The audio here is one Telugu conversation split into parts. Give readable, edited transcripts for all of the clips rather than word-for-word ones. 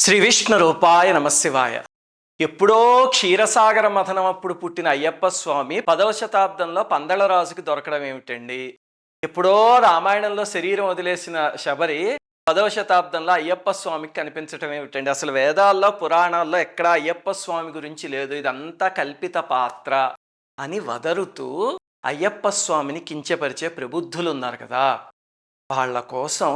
శ్రీ విష్ణు రూపాయ నమశివాయ. ఎప్పుడో క్షీరసాగర మథనం అప్పుడు పుట్టిన అయ్యప్ప స్వామి 10వ శతాబ్దంలో పందళరాజుకి దొరకడం ఏమిటండి? ఎప్పుడో రామాయణంలో శరీరం వదిలేసిన శబరి 10వ శతాబ్దంలో అయ్యప్ప స్వామికి కనిపించటం ఏమిటండి? అసలు వేదాల్లో పురాణాల్లో ఎక్కడా అయ్యప్ప స్వామి గురించి లేదు, ఇదంతా కల్పిత పాత్ర అని వదరుతూ అయ్యప్ప స్వామిని కించపరిచే ప్రబుద్ధులు ఉన్నారు కదా, వాళ్ళ కోసం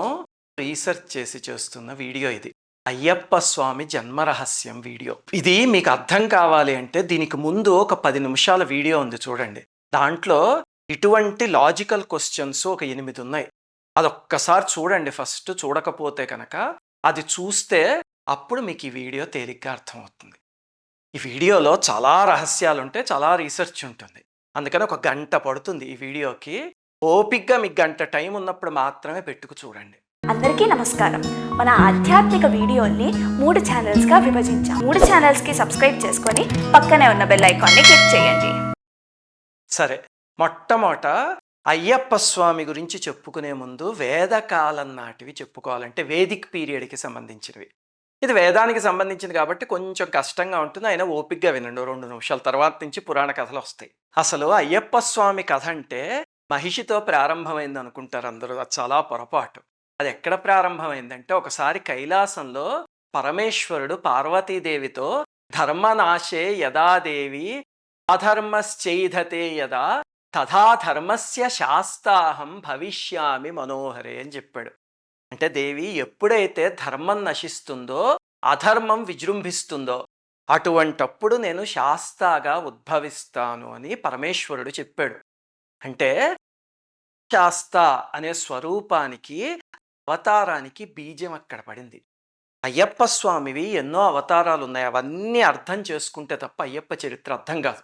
రీసెర్చ్ చేస్తున్న వీడియో ఇది. అయ్యప్ప స్వామి జన్మరహస్యం వీడియో. ఇది మీకు అర్థం కావాలి అంటే దీనికి ముందు ఒక 10 నిమిషాల వీడియో ఉంది, చూడండి. దాంట్లో ఇటువంటి లాజికల్ క్వశ్చన్స్ ఒక 8 ఉన్నాయి. అదొక్కసారి చూడండి ఫస్ట్. చూడకపోతే కనుక అది చూస్తే అప్పుడు మీకు ఈ వీడియో తేలిగ్గా అర్థమవుతుంది. ఈ వీడియోలో చాలా రహస్యాలు ఉంటాయి, చాలా రీసెర్చ్ ఉంటుంది. అందుకని ఒక గంట పడుతుంది ఈ వీడియోకి. ఓపిక్గా మీకు గంట టైం ఉన్నప్పుడు మాత్రమే పెట్టుకు చూడండి. అందరికీ నమస్కారం. మన ఆధ్యాత్మిక వీడియోల్ని 3 ఛానల్స్గా విభజించాం. 3 ఛానల్స్కి సబ్స్క్రైబ్ చేసుకొని పక్కనే ఉన్న బెల్ ఐకాన్ని క్లిక్ చేయండి. సరే, మొట్టమొదట అయ్యప్ప స్వామి గురించి చెప్పుకునే ముందు వేదకాలం నాటివి చెప్పుకోవాలంటే వేదిక్ పీరియడ్కి సంబంధించినవి. ఇది వేదానికి సంబంధించింది కాబట్టి కొంచెం కష్టంగా ఉంటుంది, అయినా ఓపిక్గా వినండి. 2 నిమిషాల తర్వాత నుంచి పురాణ కథలు వస్తాయి. అసలు అయ్యప్ప స్వామి కథ అంటే మహిషితో ప్రారంభమైంది అనుకుంటారు అందరూ. అది చాలా పొరపాటు. అది ఎక్కడ ప్రారంభమైందంటే, ఒకసారి కైలాసంలో పరమేశ్వరుడు పార్వతీదేవితో ధర్మనాశే యదాదేవి అధర్మశ్చైధతే యదా తథా ధర్మస్య శాస్తాహం భవిష్యామి మనోహరే అని చెప్పాడు. అంటే దేవి, ఎప్పుడైతే ధర్మం నశిస్తుందో, అధర్మం విజృంభిస్తుందో, అటువంటప్పుడు నేను శాస్తాగా ఉద్భవిస్తాను అని పరమేశ్వరుడు చెప్పాడు. అంటే శాస్త అనే స్వరూపానికి, అవతారానికి బీజం అక్కడ పడింది. అయ్యప్ప స్వామివి ఎన్నో అవతారాలు ఉన్నాయి, అవన్నీ అర్థం చేసుకుంటే తప్ప అయ్యప్ప చరిత్ర అర్థం కాదు.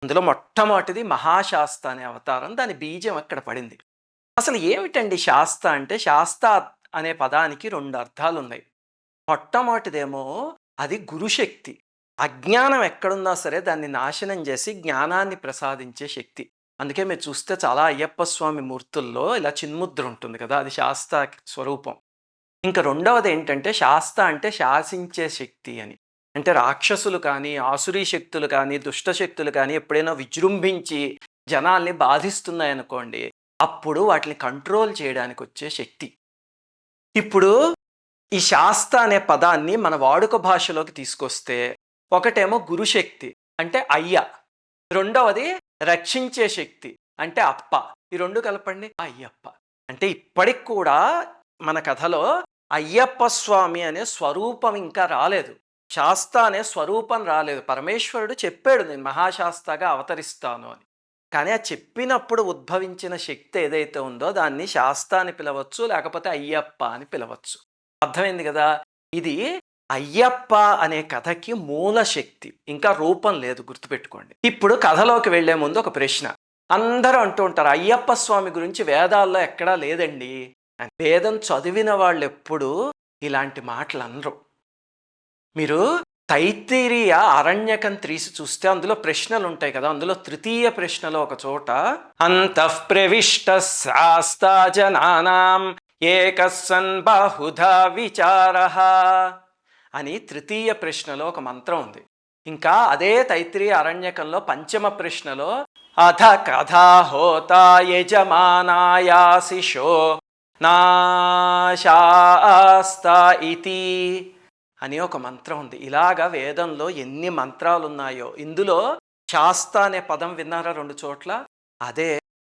అందులో మొట్టమొదటిది మహాశాస్త అనే అవతారం, దాని బీజం అక్కడ పడింది. అసలు ఏమిటండి శాస్త అంటే? శాస్త అనే పదానికి 2 అర్థాలు ఉన్నాయి. మొట్టమొదటిదేమో అది గురుశక్తి. అజ్ఞానం ఎక్కడున్నా సరే దాన్ని నాశనం చేసి జ్ఞానాన్ని ప్రసాదించే శక్తి. అందుకే మీరు చూస్తే చాలా అయ్యప్ప స్వామి మూర్తుల్లో ఇలా చిన్ముద్ర ఉంటుంది కదా, అది శాస్త స్వరూపం. ఇంకా రెండవది ఏంటంటే, శాస్త అంటే శాసించే శక్తి అని. అంటే రాక్షసులు కానీ, ఆసురీ శక్తులు కానీ, దుష్టశక్తులు కానీ ఎప్పుడైనా విజృంభించి జనాల్ని బాధిస్తున్నాయనుకోండి, అప్పుడు వాటిని కంట్రోల్ చేయడానికి వచ్చే శక్తి. ఇప్పుడు ఈ శాస్త అనే పదాన్ని మన వాడుక భాషలోకి తీసుకొస్తే, ఒకటేమో గురుశక్తి అంటే అయ్య, రెండవది రక్షించే శక్తి అంటే అప్ప. ఈ 2 కలపండి, అయ్యప్ప. అంటే ఇప్పటికి కూడా మన కథలో అయ్యప్ప స్వామి అనే స్వరూపం ఇంకా రాలేదు, శాస్త అనే స్వరూపం రాలేదు. పరమేశ్వరుడు చెప్పాడు నేను మహాశాస్తగా అవతరిస్తాను అని, కానీ ఆ చెప్పినప్పుడు ఉద్భవించిన శక్తి ఏదైతే ఉందో దాన్ని శాస్త అని పిలవచ్చు, లేకపోతే అయ్యప్ప అని పిలవచ్చు. అర్థమైంది కదా? ఇది అయ్యప్ప అనే కథకి మూల శక్తి, ఇంకా రూపం లేదు, గుర్తుపెట్టుకోండి. ఇప్పుడు కథలోకి వెళ్లే ముందు ఒక ప్రశ్న. అందరూ అంటూ ఉంటారు అయ్యప్ప స్వామి గురించి వేదాల్లో ఎక్కడా లేదండి అని. వేదం చదివిన వాళ్ళు ఎప్పుడు ఇలాంటి మాటలు అనరు. మీరు తైత్తిరీయ అరణ్యకం తీసి చూస్తే అందులో ప్రశ్నలు ఉంటాయి కదా, అందులో 3వ ప్రశ్నలో ఒక చోట అంతః ప్రవిష్ట శాస్తా జనానాం ఏకస్సన్ బాహుధా విచారః అని 3వ ప్రశ్నలో ఒక మంత్రం ఉంది. ఇంకా అదే తైత్తిరీయ అరణ్యకంలో 5వ ప్రశ్నలో అథ కథా హోతా యజమానాయాశిషో నాశాస్తా ఇతి అని ఒక మంత్రం ఉంది. ఇలాగా వేదంలో ఎన్ని మంత్రాలు ఉన్నాయో, ఇందులో శాస్త అనే పదం విన్నారా 2 చోట్ల? అదే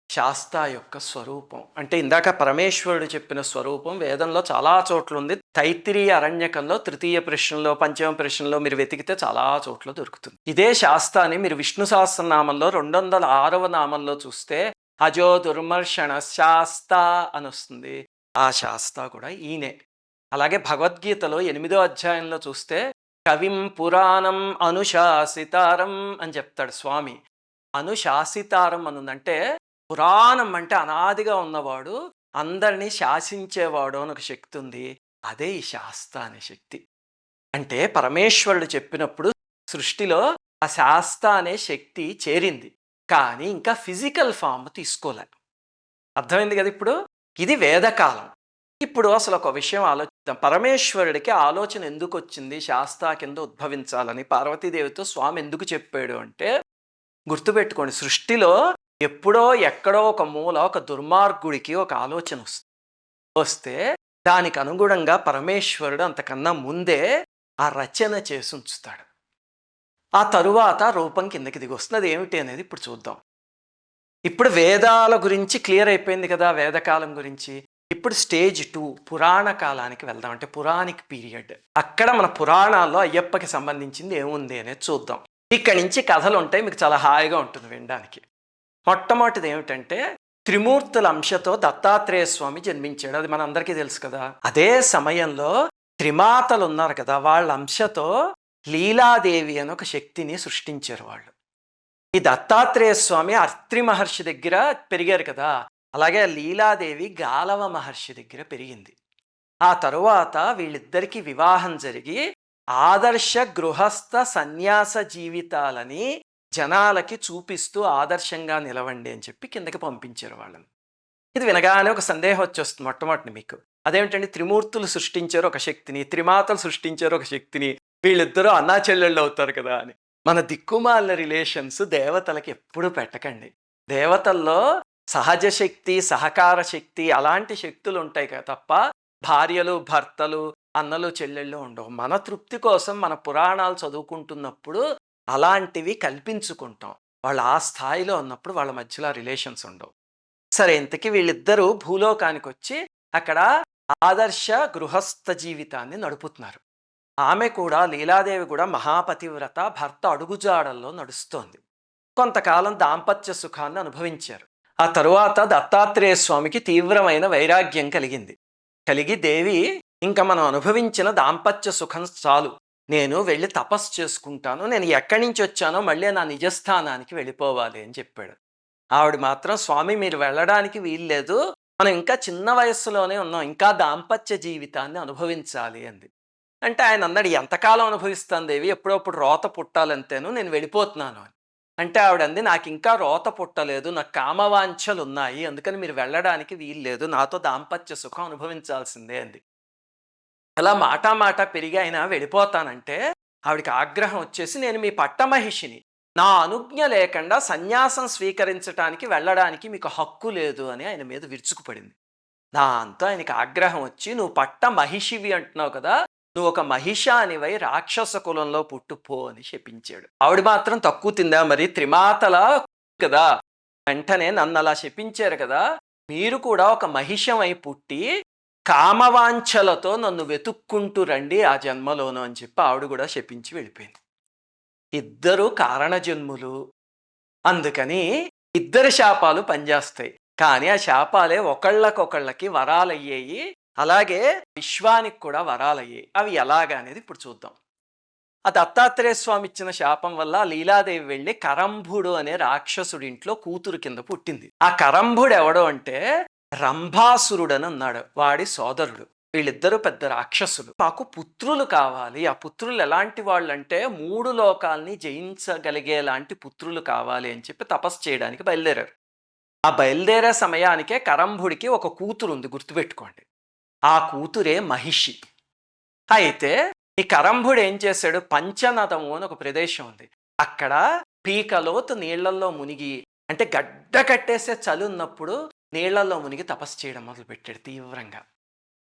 శాస్త యొక్క స్వరూపం. అంటే ఇందాక పరమేశ్వరుడు చెప్పిన స్వరూపం వేదంలో చాలా చోట్ల ఉంది. తైత్తిరీయ అరణ్యకంలో 3వ ప్రశ్నలో, 5వ ప్రశ్నలో మీరు వెతికితే చాలా చోట్ల దొరుకుతుంది. ఇదే శాస్త అని మీరు విష్ణు సహస్రనామంలో 206వ నామంలో చూస్తే అజో దుర్మర్షణ శాస్త అని వస్తుంది. ఆ శాస్త కూడా ఈయనే. అలాగే భగవద్గీతలో 8వ అధ్యాయంలో చూస్తే కవిం పురాణం అనుశాసితారం అని చెప్తాడు స్వామి. అనుశాసితారం అనుందంటే పురాణం అంటే అనాదిగా ఉన్నవాడు, అందరినీ శాసించేవాడు అని ఒక శక్తి ఉంది. అదే ఈ శాస్త అనే శక్తి. అంటే పరమేశ్వరుడు చెప్పినప్పుడు సృష్టిలో ఆ శాస్త అనే శక్తి చేరింది, కానీ ఇంకా ఫిజికల్ ఫామ్ తీసుకోలే. అర్థమైంది కదా? ఇప్పుడు ఇది వేదకాలం. ఇప్పుడు అసలు ఒక విషయం ఆలోచిద్దాం. పరమేశ్వరుడికి ఆలోచన ఎందుకు వచ్చింది శాస్తా కింద ఉద్భవించాలని పార్వతీదేవితో స్వామి ఎందుకు చెప్పాడు అంటే, గుర్తుపెట్టుకోండి, సృష్టిలో ఎప్పుడో ఎక్కడో ఒక మూల ఒక దుర్మార్గుడికి ఒక ఆలోచన వస్తే దానికి అనుగుణంగా పరమేశ్వరుడు అంతకన్నా ముందే ఆ రచన చేసి ఉంచుతాడు. ఆ తరువాత రూపం కిందకి దిగి వస్తుంది. అది ఏమిటి అనేది ఇప్పుడు చూద్దాం. ఇప్పుడు వేదాల గురించి క్లియర్ అయిపోయింది కదా, వేదకాలం గురించి. ఇప్పుడు స్టేజ్ 2 పురాణ కాలానికి వెళ్దాం. అంటే పురాణిక్ పీరియడ్. అక్కడ మన పురాణాల్లో అయ్యప్పకి సంబంధించింది ఏముంది అనేది చూద్దాం. ఇక్కడి నుంచి కథలు ఉంటాయి, మీకు చాలా హాయిగా ఉంటుంది వినడానికి. మొట్టమొదటిది ఏమిటంటే, త్రిమూర్తుల అంశతో దత్తాత్రేయ స్వామి జన్మించాడు. అది మనందరికీ తెలుసు కదా. అదే సమయంలో త్రిమాతలు ఉన్నారు కదా, వాళ్ళ అంశతో లీలాదేవి అని ఒక శక్తిని సృష్టించారు వాళ్ళు. ఈ దత్తాత్రేయ స్వామి అత్రి మహర్షి దగ్గర పెరిగారు కదా, అలాగే లీలాదేవి గాలవ మహర్షి దగ్గర పెరిగింది. ఆ తరువాత వీళ్ళిద్దరికీ వివాహం జరిగి ఆదర్శ గృహస్థ సన్యాస జీవితాలని జనాలకి చూపిస్తూ ఆదర్శంగా నిలవండి అని చెప్పి కిందకి పంపించారు వాళ్ళని. ఇది వినగానే ఒక సందేహం వచ్చేస్తుంది మొట్టమొదటి మీకు. అదేమిటండి, త్రిమూర్తులు సృష్టించారు ఒక శక్తిని, త్రిమాతలు సృష్టించారు ఒక శక్తిని, వీళ్ళిద్దరూ అన్నా చెల్లెళ్ళు అవుతారు కదా అని. మన దిక్కుమాలిన రిలేషన్స్ దేవతలకి ఎప్పుడూ పెట్టకండి. దేవతల్లో సహజ శక్తి, సహకార శక్తి అలాంటి శక్తులు ఉంటాయి కదా తప్ప భార్యలు భర్తలు అన్నలు చెల్లెళ్ళు ఉండవు. మన తృప్తి కోసం మన పురాణాలు చదువుకుంటున్నప్పుడు అలాంటివి కల్పించుకుంటాం. వాళ్ళు ఆ స్థాయిలో ఉన్నప్పుడు వాళ్ళ మధ్యలో రిలేషన్స్ ఉండవు. సరే, ఇంతకీ వీళ్ళిద్దరూ భూలోకానికి వచ్చి అక్కడ ఆదర్శ గృహస్థ జీవితాన్ని నడుపుతున్నారు. ఆమె కూడా, లీలాదేవి కూడా మహాపతివ్రత, భర్త అడుగుజాడల్లో నడుస్తోంది. కొంతకాలం దాంపత్య సుఖాన్ని అనుభవించారు. ఆ తరువాత దత్తాత్రేయ స్వామికి తీవ్రమైన వైరాగ్యం కలిగి దేవి, ఇంకా మనం అనుభవించిన దాంపత్య సుఖం చాలు, నేను వెళ్ళి తపస్సు చేసుకుంటాను, నేను ఎక్కడి నుంచి వచ్చానో మళ్ళీ నా నిజస్థానానికి వెళ్ళిపోవాలి అని చెప్పాడు. ఆవిడ మాత్రం, స్వామి మీరు వెళ్ళడానికి వీల్లేదు, మనం ఇంకా చిన్న వయస్సులోనే ఉన్నాం, ఇంకా దాంపత్య జీవితాన్ని అనుభవించాలి అంది. అంటే ఆయన అన్నాడు, ఎంతకాలం అనుభవిస్తాను దేవి, ఎప్పుడప్పుడు రోత పుట్టాలంతేను, నేను వెళ్ళిపోతున్నాను అని. అంటే ఆవిడ అంది, నాకు ఇంకా రోత పుట్టలేదు, నాకు కామవాంఛలు ఉన్నాయి, అందుకని మీరు వెళ్ళడానికి వీల్లేదు, నాతో దాంపత్య సుఖం అనుభవించాల్సిందే అంది. అలా మాట పెరిగి అయినా వెళ్ళిపోతానంటే ఆవిడికి ఆగ్రహం వచ్చేసి, నేను మీ పట్టమహిషిని, నా అనుజ్ఞ లేకుండా సన్యాసం స్వీకరించడానికి వెళ్ళడానికి మీకు హక్కు లేదు అని ఆయన మీద విరుచుకుపడింది. దాంతో ఆయనకి ఆగ్రహం వచ్చి, నువ్వు పట్ట మహిషివి అంటున్నావు కదా, నువ్వు ఒక మహిషానివై రాక్షస కులంలో పుట్టుపో అని శపించాడు. ఆవిడ మాత్రం తక్కువ తిందా మరి, త్రిమాతల కదా, వెంటనే నన్ను అలా శపించారు కదా, మీరు కూడా ఒక మహిషమై పుట్టి కామవాంఛలతో నన్ను వెతుక్కుంటూ రండి ఆ జన్మలోను అని చెప్పి ఆవిడ కూడా శపించి వెళ్ళిపోయింది. ఇద్దరు కారణజన్ములు, అందుకని ఇద్దరి శాపాలు పనిచేస్తాయి. కానీ ఆ శాపాలే ఒకళ్ళకొకళ్ళకి వరాలయ్యాయి, అలాగే విశ్వానికి కూడా వరాలయ్యాయి. అవి ఎలాగా అనేది ఇప్పుడు చూద్దాం. ఆ దత్తాత్రేయ స్వామి ఇచ్చిన శాపం వల్ల లీలాదేవి వెళ్ళి కరంభుడు అనే రాక్షసుడి ఇంట్లో కూతురు కింద పుట్టింది. ఆ కరంభుడు ఎవడు అంటే రంభాసురుడని ఉన్నాడు, వాడి సోదరుడు. వీళ్ళిద్దరూ పెద్ద రాక్షసులు. మాకు పుత్రులు కావాలి, ఆ పుత్రులు ఎలాంటి వాళ్ళు అంటే 3 లోకాల్ని జయించగలిగేలాంటి పుత్రులు కావాలి అని చెప్పి తపస్సు చేయడానికి బయలుదేరారు. ఆ బయలుదేరే సమయానికే కరంభుడికి ఒక కూతురు ఉంది, గుర్తుపెట్టుకోండి. ఆ కూతురే మహిషి. అయితే ఈ కరంభుడు ఏం చేశాడు, పంచనదము అని ఒక ప్రదేశం ఉంది, అక్కడ పీకలోతు నీళ్లల్లో మునిగి, అంటే గడ్డ కట్టేసే చలి ఉన్నప్పుడు నీళ్లలో మునిగి తపస్సు చేయడం మొదలుపెట్టాడు తీవ్రంగా.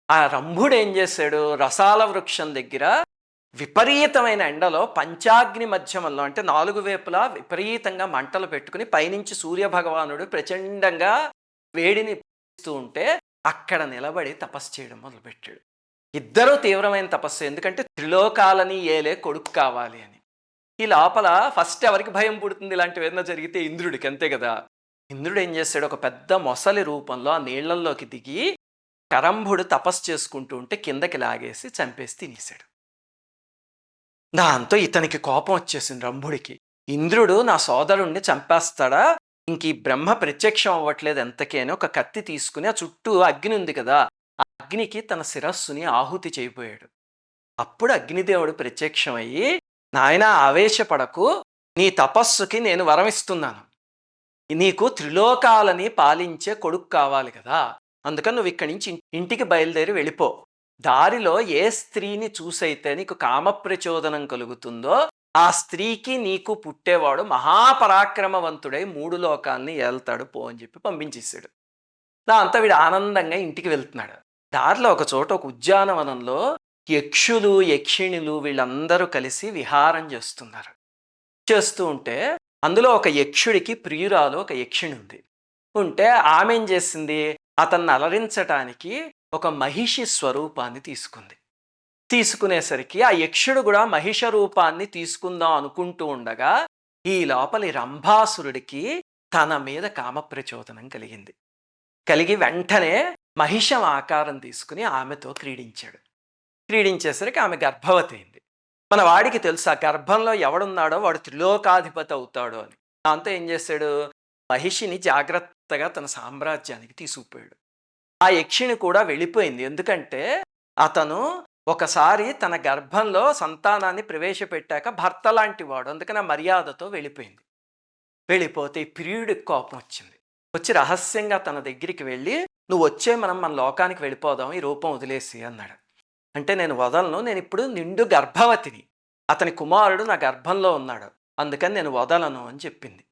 ఆ రంభుడు ఏం చేశాడు, రసాల వృక్షం దగ్గర విపరీతమైన ఎండలో పంచాగ్ని మధ్యమంలో, అంటే 4 వైపులా విపరీతంగా మంటలు పెట్టుకుని పైనుంచి సూర్యభగవానుడు ప్రచండంగా వేడిని ఇస్తూ ఉంటే అక్కడ నిలబడి తపస్సు చేయడం మొదలుపెట్టాడు. ఇద్దరూ తీవ్రమైన తపస్సు, ఎందుకంటే త్రిలోకాలని ఏలే కొడుకు కావాలి అని. ఈ లోపల ఫస్ట్ ఎవరికి భయం పుడుతుంది ఇలాంటివి ఏదైనా జరిగితే, ఇంద్రుడికి, అంతే కదా. ఇంద్రుడు ఏం చేశాడు, ఒక పెద్ద మొసలి రూపంలో ఆ నీళ్లల్లోకి దిగి కరంభుడు తపస్సు చేసుకుంటూ ఉంటే కిందకి లాగేసి చంపేసి తినేశాడు. దాంతో ఇతనికి కోపం వచ్చేసింది రంభుడికి. ఇంద్రుడు నా సోదరుణ్ణి చంపేస్తాడా, ఇంక ఈ బ్రహ్మ ప్రత్యక్షం అవ్వట్లేదు ఎంతకీ అని ఒక కత్తి తీసుకుని ఆ చుట్టూ అగ్ని ఉంది కదా, ఆ అగ్నికి తన శిరస్సుని ఆహుతి చేయబోయాడు. అప్పుడు అగ్నిదేవుడు ప్రత్యక్షమయ్యి, నాయనా ఆవేశపడకు, నీ తపస్సుకి నేను వరం ఇస్తున్నాను, నీకు త్రిలోకాలని పాలించే కొడుకు కావాలి కదా, అందుకని నువ్వు ఇక్కడి నుంచి ఇంటికి బయలుదేరి వెళ్ళిపో. దారిలో ఏ స్త్రీని చూసైతే నీకు కామప్రచోదనం కలుగుతుందో ఆ స్త్రీకి నీకు పుట్టేవాడు మహాపరాక్రమవంతుడై 3 లోకాల్ని ఏల్తాడు పో అని చెప్పి పంపించేశాడు. దాంతో వీడు ఆనందంగా ఇంటికి వెళ్తున్నాడు. దారిలో ఒక చోట ఒక ఉద్యానవనంలో యక్షులు యక్షిణులు వీళ్ళందరూ కలిసి విహారం చేస్తూ ఉంటే అందులో ఒక యక్షుడికి ప్రియురాలు ఒక యక్షిణి ఉంటే ఆమె ఏం చేసింది, అతన్ని అలరించటానికి ఒక మహిషి స్వరూపాన్ని తీసుకునేసరికి ఆ యక్షుడు కూడా మహిష రూపాన్ని తీసుకుందాం అనుకుంటూ ఉండగా ఈ లోపలి రంభాసురుడికి తన మీద కామప్రచోదనం కలిగి వెంటనే మహిషం ఆకారం తీసుకుని ఆమెతో క్రీడించేసరికి ఆమె గర్భవతి అయింది. మన వాడికి తెలుసు ఆ గర్భంలో ఎవడున్నాడో వాడు త్రిలోకాధిపతి అవుతాడు అని. దాంతో ఏం చేశాడు, మహిషిని జాగ్రత్తగా తన సామ్రాజ్యానికి తీసుకుపోయాడు. ఆ యక్షిణి కూడా వెళ్ళిపోయింది. ఎందుకంటే అతను ఒకసారి తన గర్భంలో సంతానాన్ని ప్రవేశపెట్టాక భర్త లాంటి వాడు, అందుకని ఆ మర్యాదతో వెళ్ళిపోతే ఈ ప్రియుడికి కోపం వచ్చి రహస్యంగా తన దగ్గరికి వెళ్ళి, నువ్వు వచ్చే మన లోకానికి వెళ్ళిపోదాం, ఈ రూపం వదిలేసి అన్నాడు. అంటే నేను వదలను, నేను ఇప్పుడు నిండు గర్భవతిని, అతని కుమారుడు నా గర్భంలో ఉన్నాడు, అందుకని నేను వదలను అని చెప్పింది.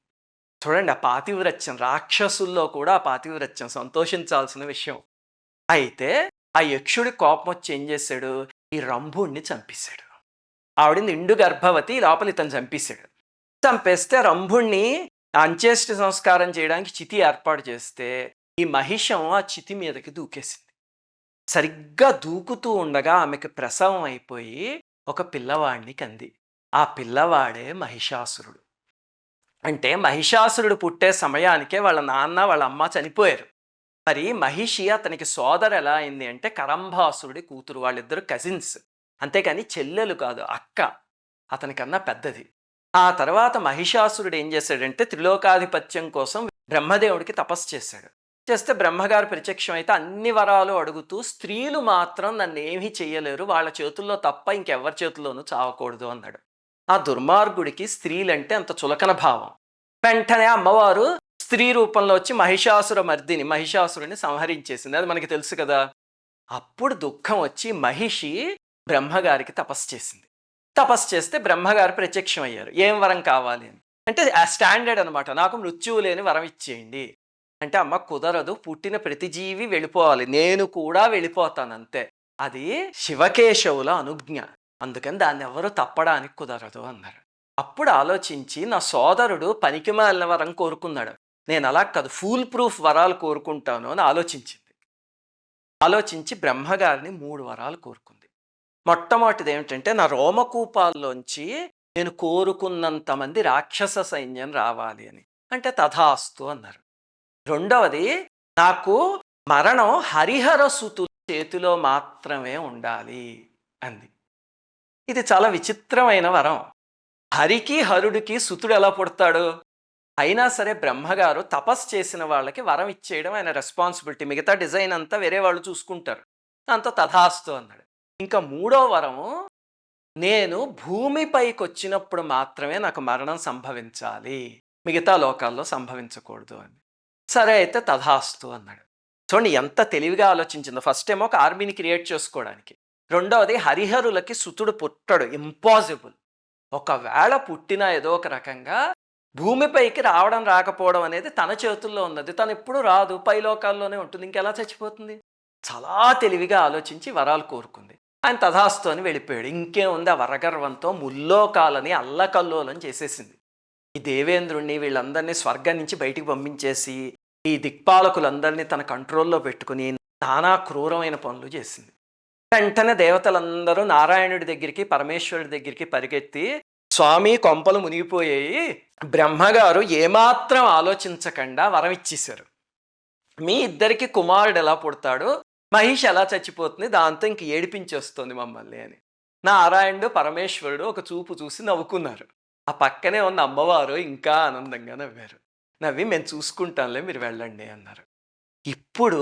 చూడండి, ఆ పాతివ్రత్యం, రాక్షసుల్లో కూడా ఆ పాతివ్రత్యం సంతోషించాల్సిన విషయం. అయితే ఆ యక్షుడి కోపం వచ్చి ఏం చేశాడు, ఈ రంభుణ్ణి చంపేశాడు. ఆవిడ నిండు గర్భవతి, లోపల ఇతను చంపేస్తే రంభుణ్ణి అంత్యేష్టి సంస్కారం చేయడానికి చితి ఏర్పాటు చేస్తే ఈ మహిషం ఆ చితి మీదకి దూకేసింది. సరిగ్గా దూకుతూ ఉండగా ఆమెకు ప్రసవం అయిపోయి ఒక పిల్లవాడిని కంది. ఆ పిల్లవాడే మహిషాసురుడు. అంటే మహిషాసురుడు పుట్టే సమయానికే వాళ్ళ నాన్న వాళ్ళ అమ్మ చనిపోయారు. మరి మహిషి అతనికి సోదరు ఎలా అయింది అంటే కరంభాసురుడి కూతురు, వాళ్ళిద్దరు కజిన్స్, అంతేకాని చెల్లెలు కాదు, అక్క, అతనికన్నా పెద్దది. ఆ తర్వాత మహిషాసురుడు ఏం చేశాడంటే త్రిలోకాధిపత్యం కోసం బ్రహ్మదేవుడికి తపస్సు చేస్తే బ్రహ్మగారు ప్రత్యక్షం అయితే అన్ని వరాలు అడుగుతూ, స్త్రీలు మాత్రం నన్ను ఏమీ చెయ్యలేరు, వాళ్ళ చేతుల్లో తప్ప ఇంకెవరి చేతుల్లోనూ చావకూడదు అన్నాడు. ఆ దుర్మార్గుడికి స్త్రీలంటే అంత చులకన భావం. వెంటనే అమ్మవారు స్త్రీ రూపంలో వచ్చి మహిషాసురుని సంహరించేసింది. అది మనకి తెలుసు కదా. అప్పుడు దుఃఖం వచ్చి మహిషి బ్రహ్మగారికి తపస్సు చేస్తే బ్రహ్మగారు ప్రత్యక్షం అయ్యారు. ఏం వరం కావాలి అని అంటే ఆ స్టాండర్డ్ అనమాట, నాకు మృత్యువు లేని వరం ఇచ్చేయండి అంటే, అమ్మ కుదరదు, పుట్టిన ప్రతి జీవి వెళ్ళిపోవాలి, నేను కూడా వెళ్ళిపోతాను అంతే, అది శివకేశవుల అనుజ్ఞ, అందుకని దాన్ని ఎవరు తప్పడానికి కుదరదు అన్నారు. అప్పుడు ఆలోచించి నా సోదరుడు పనికిమాలిన వరం కోరుకున్నాడు, నేను అలా కాదు ఫూల్ ప్రూఫ్ వరాలు కోరుకుంటాను అని ఆలోచించి బ్రహ్మగారిని 3 వరాలు కోరుకుంది. మొట్టమొదటిది ఏమిటంటే, నా రోమకూపాల్లోంచి నేను కోరుకున్నంత మంది రాక్షస సైన్యం రావాలి అని. అంటే తథాస్తు అన్నారు. రెండవది, నాకు మరణం హరిహర సుతుల చేతిలో మాత్రమే ఉండాలి అంది. ఇది చాలా విచిత్రమైన వరం. హరికి హరుడికి సుతుడు ఎలా పుడతాడు? అయినా సరే బ్రహ్మగారు తపస్సు చేసిన వాళ్ళకి వరం ఇచ్చేయడం ఆయన రెస్పాన్సిబిలిటీ, మిగతా డిజైన్ అంతా వేరే వాళ్ళు చూసుకుంటారు. దాంతో తథాస్తు అన్నాడు. ఇంకా 3వ వరము, నేను భూమిపైకి వచ్చినప్పుడు మాత్రమే నాకు మరణం సంభవించాలి, మిగతా లోకాల్లో సంభవించకూడదు అని. సరే అయితే తథాస్తు అన్నాడు. చూడండి ఎంత తెలివిగా ఆలోచించిందో. ఫస్ట్ ఏమో ఒక ఆర్మీని క్రియేట్ చేసుకోవడానికి, రెండవది హరిహరులకి సుతుడు పుట్టడు, ఇంపాసిబుల్. ఒకవేళ పుట్టినా ఏదో ఒక రకంగా భూమిపైకి రాకపోవడం అనేది తన చేతుల్లో ఉన్నది, తను ఎప్పుడు రాదు, పైలోకాల్లోనే ఉంటుంది, ఇంకెలా చచ్చిపోతుంది. చాలా తెలివిగా ఆలోచించి వరాలు కోరుకుంది. ఆయన తథాస్తు అని వెళ్ళిపోయాడు. ఇంకేముంది, ఆ వరగర్వంతో ముల్లోకాలని అల్లకల్లోలం చేసేసింది. ఈ దేవేంద్రుణ్ణి వీళ్ళందరినీ స్వర్గం నుంచి బయటికి పంపించేసి ఈ దిక్పాలకులందరినీ తన కంట్రోల్లో పెట్టుకుని నానా క్రూరమైన పనులు చేసింది. వెంటనే దేవతలందరూ నారాయణుడి దగ్గరికి పరమేశ్వరుడి దగ్గరికి పరిగెత్తి, స్వామి కొంపలు మునిగిపోయాయి, బ్రహ్మగారు ఏమాత్రం ఆలోచించకుండా వరం ఇచ్చేశారు, మీ ఇద్దరికి కుమారుడు ఎలా పుడతాడు, మహిషి ఎలా చచ్చిపోతుంది, దాంతో ఇంక ఏడిపించేస్తుంది మమ్మల్ని అని. నారాయణుడు పరమేశ్వరుడు ఒక చూపు చూసి నవ్వుకున్నారు. ఆ పక్కనే ఉన్న అమ్మవారు ఇంకా ఆనందంగా నవ్వి మేము చూసుకుంటాంలే, మీరు వెళ్ళండి అన్నారు. ఇప్పుడు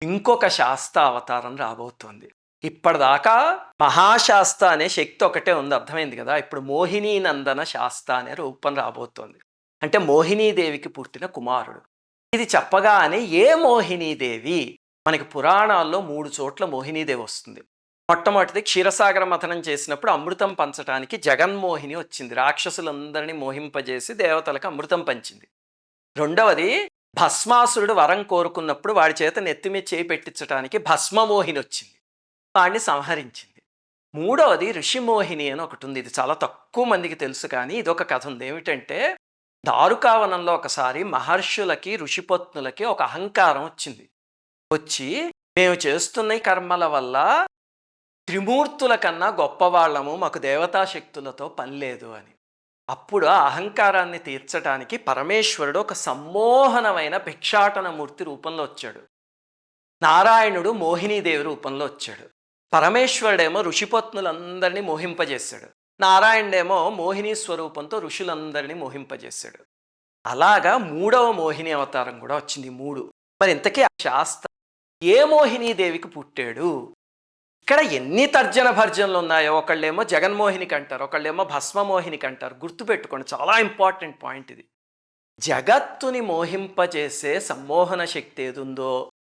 ఇంకొక శాస్త అవతారం రాబోతోంది. ఇప్పటిదాకా మహాశాస్త అనే శక్తి ఒకటే ఉంది, అర్థమైంది కదా. ఇప్పుడు మోహినీ నందన శాస్త అనే రూపం రాబోతోంది. అంటే మోహినీదేవికి పుట్టిన కుమారుడు. ఇది చెప్పగానే ఏ మోహినీదేవి మనకి పురాణాల్లో 3 చోట్ల మోహినీదేవి వస్తుంది. మొట్టమొదటిది క్షీరసాగర మథనం చేసినప్పుడు అమృతం పంచటానికి జగన్మోహిని వచ్చింది. రాక్షసులందరినీ మోహింపజేసి దేవతలకు అమృతం పంచింది. రెండవది భస్మాసురుడు వరం కోరుకున్నప్పుడు వాడి చేత నెత్తి మీద చేయి పెట్టించడానికి భస్మమోహిని వచ్చింది. వాడిని సంహరించింది. మూడవది ఋషిమోహిని అని ఒకటి ఉంది. ఇది చాలా తక్కువ మందికి తెలుసు, కానీ ఇదొక కథ ఉంది. ఏమిటంటే దారుకావనంలో ఒకసారి మహర్షులకి ఋషిపత్నులకి ఒక అహంకారం వచ్చింది. వచ్చి మేము చేస్తున్న ఈ కర్మల వల్ల త్రిమూర్తుల కన్నా గొప్పవాళ్ళము, మాకు దేవతా శక్తులతో పని లేదు అని. అప్పుడు ఆ అహంకారాన్ని తీర్చడానికి పరమేశ్వరుడు ఒక సమ్మోహనమైన భిక్షాటనమూర్తి రూపంలో వచ్చాడు. నారాయణుడు మోహినీదేవి రూపంలో వచ్చాడు. పరమేశ్వరుడేమో ఋషిపత్నులందరినీ మోహింపజేశాడు. నారాయణుడేమో మోహిని స్వరూపంతో ఋషులందరినీ మోహింపజేశాడు. అలాగా మూడవ మోహిని అవతారం కూడా వచ్చింది. 3. మరి ఇంతకీ ఆ శాస్త్రం ఏ మోహినీదేవికి పుట్టాడు? ఇక్కడ ఎన్ని తర్జన భర్జనలు ఉన్నాయో. ఒకళ్ళేమో జగన్మోహినికి అంటారు, ఒకళ్ళేమో భస్మమోహినికి అంటారు. గుర్తుపెట్టుకోండి, చాలా ఇంపార్టెంట్ పాయింట్ ఇది. జగత్తుని మోహింపచేసే సమ్మోహన శక్తి ఏదుందో,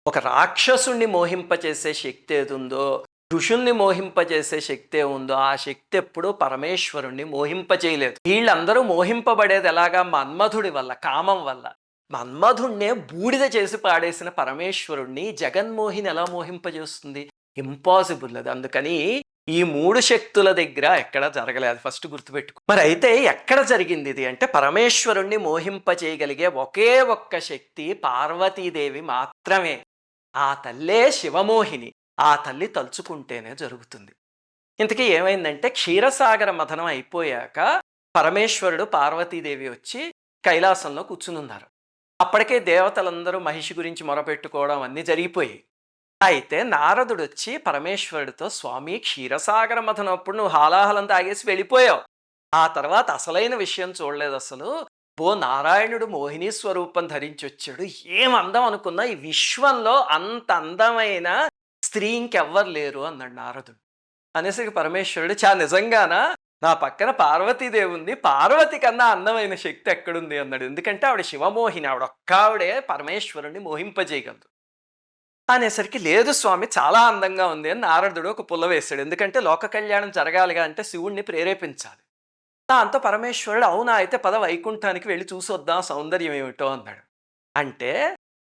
ఒక రాక్షసుణ్ణి మోహింపచేసే శక్తి ఏదుందో, ఋషుల్ని మోహింపజేసే శక్తి ఉందో, ఆ శక్తి ఎప్పుడూ పరమేశ్వరుణ్ణి మోహింపజేయలేదు. వీళ్ళందరూ మోహింపబడేది ఎలాగా? మన్మధుడి వల్ల, కామం వల్ల. మన్మధుణ్ణే బూడిద చేసి పాడేసిన పరమేశ్వరుణ్ణి జగన్మోహిని ఎలా మోహింపజేస్తుంది? ఇంపాసిబుల్ అది. అందుకని ఈ 3 శక్తుల దగ్గర ఎక్కడ జరగలేదు. ఫస్ట్ గుర్తుపెట్టుకో. మరి అయితే ఎక్కడ జరిగింది ఇది అంటే, పరమేశ్వరుణ్ణి మోహింపచేయగలిగే ఒకే ఒక్క శక్తి పార్వతీదేవి మాత్రమే. ఆ తల్లే శివమోహిని. ఆ తల్లి తలుచుకుంటేనే జరుగుతుంది. ఇంతకీ ఏమైందంటే, క్షీరసాగర మథనం అయిపోయాక పరమేశ్వరుడు పార్వతీదేవి వచ్చి కైలాసంలో కూర్చునున్నారు. అప్పటికే దేవతలందరూ మహిషి గురించి మొరపెట్టుకోవడం అన్నీ జరిగిపోయాయి. అయితే నారదుడు వచ్చి పరమేశ్వరుడితో, స్వామి క్షీరసాగర మథనం అప్పుడు నువ్వు హాలాహలం తాగేసి వెళ్ళిపోయావు. ఆ తర్వాత అసలైన విషయం చూడలేదు అసలు. నారాయణుడు మోహిని స్వరూపం ధరించి వచ్చాడు. ఏం అందం అనుకున్నా, ఈ విశ్వంలో అంత అందమైన స్త్రీ ఇంకెవ్వరు లేరు అన్నాడు నారదుడు. అనేసరికి పరమేశ్వరుడు, నిజంగానా? నా పక్కన పార్వతీదేవి ఉంది, పార్వతి కన్నా అందమైన శక్తి ఎక్కడుంది అన్నాడు. ఎందుకంటే ఆవిడ శివమోహిని, ఆవిడ ఒక్కావిడే పరమేశ్వరుణ్ణి మోహింపజేయగలదు. అనేసరికి లేదు స్వామి, చాలా అందంగా ఉంది అని నారదుడు ఒక పుల్ల వేశాడు. ఎందుకంటే లోక కళ్యాణం జరగాలిగా అంటే శివుణ్ణి ప్రేరేపించాలి. దాంతో పరమేశ్వరుడు, అవునా అయితే పద వైకుంఠానికి వెళ్ళి చూసొద్దాం సౌందర్యం ఏమిటో అన్నాడు. అంటే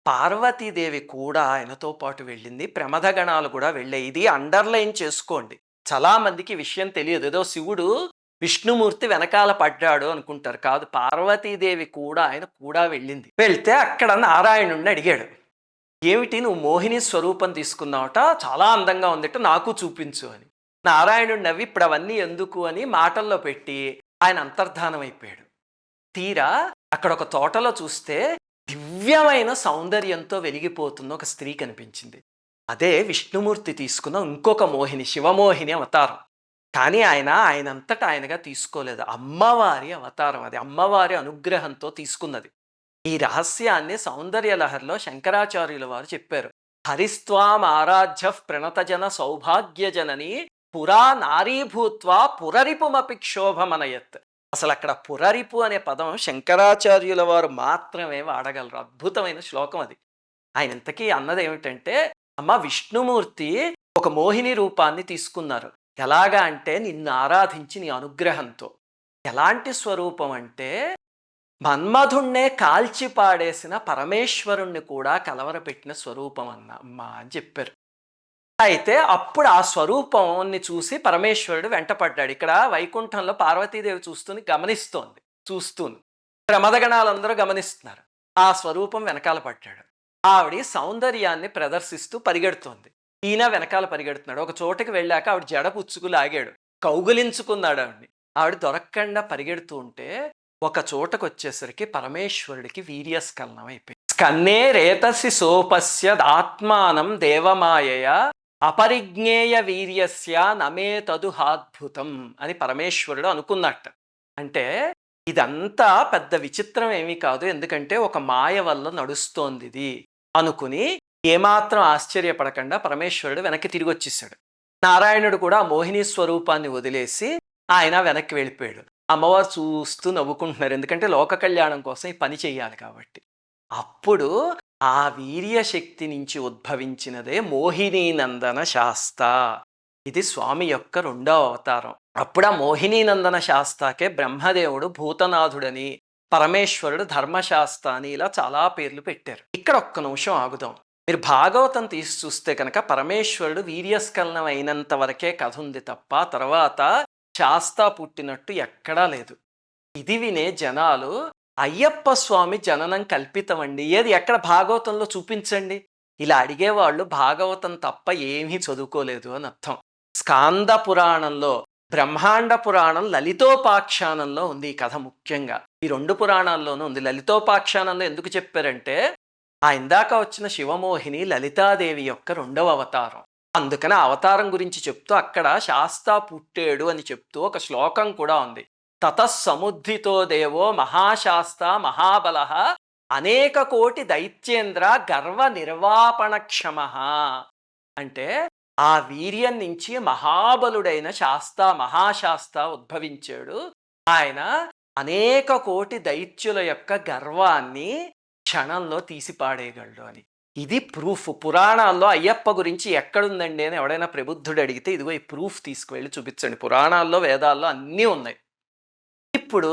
పార్వతీదేవి కూడా ఆయనతో పాటు వెళ్ళింది. ప్రమథగణాలు కూడా వెళ్ళాయి. ఇది అండర్లైన్ చేసుకోండి. చాలా మందికి విషయం తెలియదు. ఏదో శివుడు విష్ణుమూర్తి వెనకాల పడ్డాడు అనుకుంటారు. కాదు, పార్వతీదేవి కూడా ఆయన కూడా వెళ్ళింది. వెళ్తే అక్కడ నారాయణుడిని అడిగాడు, ఏమిటి నువ్వు మోహిని స్వరూపం తీసుకున్నావట, చాలా అందంగా ఉందట, నాకు చూపించు అని. నారాయణుడు నవ్వి, ఇప్పుడు అవన్నీ ఎందుకు అని మాటల్లో పెట్టి ఆయన అంతర్ధానం అయిపోయాడు. తీరా అక్కడ ఒక తోటలో చూస్తే దివ్యమైన సౌందర్యంతో వెలిగిపోతున్న ఒక స్త్రీ కనిపించింది. అదే విష్ణుమూర్తి తీసుకున్న ఇంకొక మోహిని, శివమోహిని అవతారం. కానీ ఆయనంతటా ఆయనగా తీసుకోలేదు. అమ్మవారి అవతారం అది. అమ్మవారి అనుగ్రహంతో తీసుకున్నది. ఈ రహస్యాన్ని సౌందర్య లహరిలో శంకరాచార్యుల వారు చెప్పారు. హరిస్త్వాం ఆరాధ్య ప్రణతజన సౌభాగ్యజనని పురా నారీభూత్వా పురరిపుమపి క్షోభమనయత్. అసలు అక్కడ పురరిపు అనే పదం శంకరాచార్యుల వారు మాత్రమే వాడగలరు. అద్భుతమైన శ్లోకం అది. ఆయన ఇంతకీ అన్నది ఏమిటంటే, అమ్మ విష్ణుమూర్తి ఒక మోహిని రూపాన్ని తీసుకున్నారు. ఎలాగా అంటే నిన్ను ఆరాధించి నీ అనుగ్రహంతో. ఎలాంటి స్వరూపం అంటే, మన్మధుణ్ణే కాల్చి పాడేసిన పరమేశ్వరుణ్ణి కూడా కలవరపెట్టిన స్వరూపం అమ్మా అని చెప్పారు. అయితే అప్పుడు ఆ స్వరూపాన్ని చూసి పరమేశ్వరుడు వెంటపడ్డాడు. ఇక్కడ వైకుంఠంలో పార్వతీదేవి చూస్తూని ప్రమదగణాలందరూ గమనిస్తున్నారు. ఆ స్వరూపం వెనకాల పడ్డాడు. ఆవిడ సౌందర్యాన్ని ప్రదర్శిస్తూ పరిగెడుతోంది. ఈయన వెనకాల పరిగెడుతున్నాడు. ఒక చోటకి వెళ్ళాక ఆవిడ జడ పుచ్చుకు లాగాడు, కౌగులించుకున్నాడు ఆవిడ్ని. ఆవిడ దొరక్కుండా పరిగెడుతూ ఉంటే ఒక చోటకు వచ్చేసరికి పరమేశ్వరుడికి వీర్యస్ఖలనం అయిపోయింది. స్కన్నే రేతసి సోపస్యదాత్మానం దేవమాయయ అపరిజ్ఞేయ వీర్యస్య నమే తదుహాద్భుతం అని పరమేశ్వరుడు అనుకున్నట్ట. అంటే ఇదంతా పెద్ద విచిత్రం ఏమీ కాదు, ఎందుకంటే ఒక మాయ వల్ల నడుస్తోంది ఇది అనుకుని ఏమాత్రం ఆశ్చర్యపడకుండా పరమేశ్వరుడు వెనక్కి తిరిగి వచ్చేసాడు. నారాయణుడు కూడా ఆ మోహిని స్వరూపాన్ని వదిలేసి ఆయన వెనక్కి వెళ్ళిపోయాడు. అమ్మవారు చూస్తూ నవ్వుకుంటున్నారు, ఎందుకంటే లోక కళ్యాణం కోసం ఈ పని చెయ్యాలి కాబట్టి. అప్పుడు ఆ వీర్యశక్తి నుంచి ఉద్భవించినదే మోహినీనందన శాస్త. ఇది స్వామి యొక్క రెండవ అవతారం. అప్పుడు ఆ మోహినీనందన శాస్తాకే బ్రహ్మదేవుడు భూతనాథుడని, పరమేశ్వరుడు ధర్మశాస్త అని ఇలా చాలా పేర్లు పెట్టారు. ఇక్కడ ఒక్క నిమిషం ఆగుదాం. మీరు భాగవతం తీసి చూస్తే కనుక పరమేశ్వరుడు వీర్యస్ఖలనం అయినంత వరకే కథ ఉంది తప్ప తర్వాత శాస్త పుట్టినట్టు ఎక్కడా లేదు. ఇది వినే జనాలు అయ్యప్ప స్వామి జననం కల్పితమండి, ఏది ఎక్కడ భాగవతంలో చూపించండి. ఇలా అడిగేవాళ్ళు భాగవతం తప్ప ఏమీ చదువుకోలేదు అని అర్థం. స్కాంద పురాణంలో, బ్రహ్మాండ పురాణం, లలితోపాఖ్యానంలో ఉంది ఈ కథ. ముఖ్యంగా ఈ రెండు పురాణాల్లోనూ ఉంది. లలితోపాఖ్యానంలో ఎందుకు చెప్పారంటే ఆ ఇందాక వచ్చిన శివమోహిని లలితాదేవి యొక్క రెండవ అవతారం. అందుకని ఆ అవతారం గురించి చెప్తూ అక్కడ శాస్తా పుట్టాడు అని చెప్తూ ఒక శ్లోకం కూడా ఉంది. తతస్సముద్ధితో దేవో మహాశాస్త మహాబల అనేక కోటి దైత్యేంద్ర గర్వ నిర్వాపణక్షమ. అంటే ఆ వీర్యం నుంచి మహాబలుడైన శాస్తా మహాశాస్త ఉద్భవించాడు. ఆయన అనేక కోటి దైత్యుల యొక్క గర్వాన్ని క్షణంలో తీసి పాడేయగలడు అని. ఇది ప్రూఫ్. పురాణాల్లో అయ్యప్ప గురించి ఎక్కడుందండి అని ఎవడైనా ప్రబుద్ధుడు అడిగితే ఇదిగో ఈ ప్రూఫ్ తీసుకువెళ్ళి చూపించండి. పురాణాల్లో వేదాల్లో అన్నీ ఉన్నాయి. ఇప్పుడు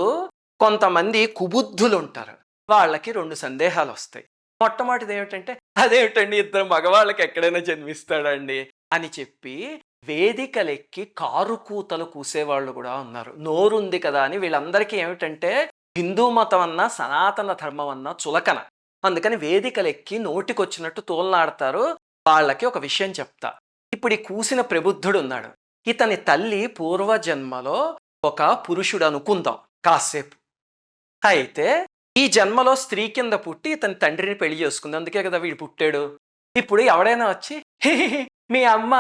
కొంతమంది కుబుద్ధులు ఉంటారు, వాళ్ళకి రెండు సందేహాలు వస్తాయి. మొట్టమొదటిది ఏమిటంటే అదేమిటండి ఇద్దరు మగవాళ్ళకి ఎక్కడైనా జన్మిస్తాడండి అని చెప్పి వేదికలెక్కి కారు కూతలు కూసేవాళ్ళు కూడా ఉన్నారు. నోరుంది కదా అని వీళ్ళందరికీ ఏమిటంటే హిందూ మతం అన్నా సనాతన ధర్మం అన్నా చులకన. అందుకని వేదికలెక్కి నోటికొచ్చినట్టు తోలనాడతారు. వాళ్ళకి ఒక విషయం చెప్తా. ఇప్పుడు ఈ కూసిన ప్రబుద్ధుడు ఉన్నాడు, ఇతని తల్లి పూర్వజన్మలో ఒక పురుషుడు అనుకుందాం కాసేపు. అయితే ఈ జన్మలో స్త్రీ కింద పుట్టి ఇతని తండ్రిని పెళ్లి చేసుకుంది, అందుకే కదా వీడు పుట్టాడు. ఇప్పుడు ఎవడైనా వచ్చి మీ అమ్మ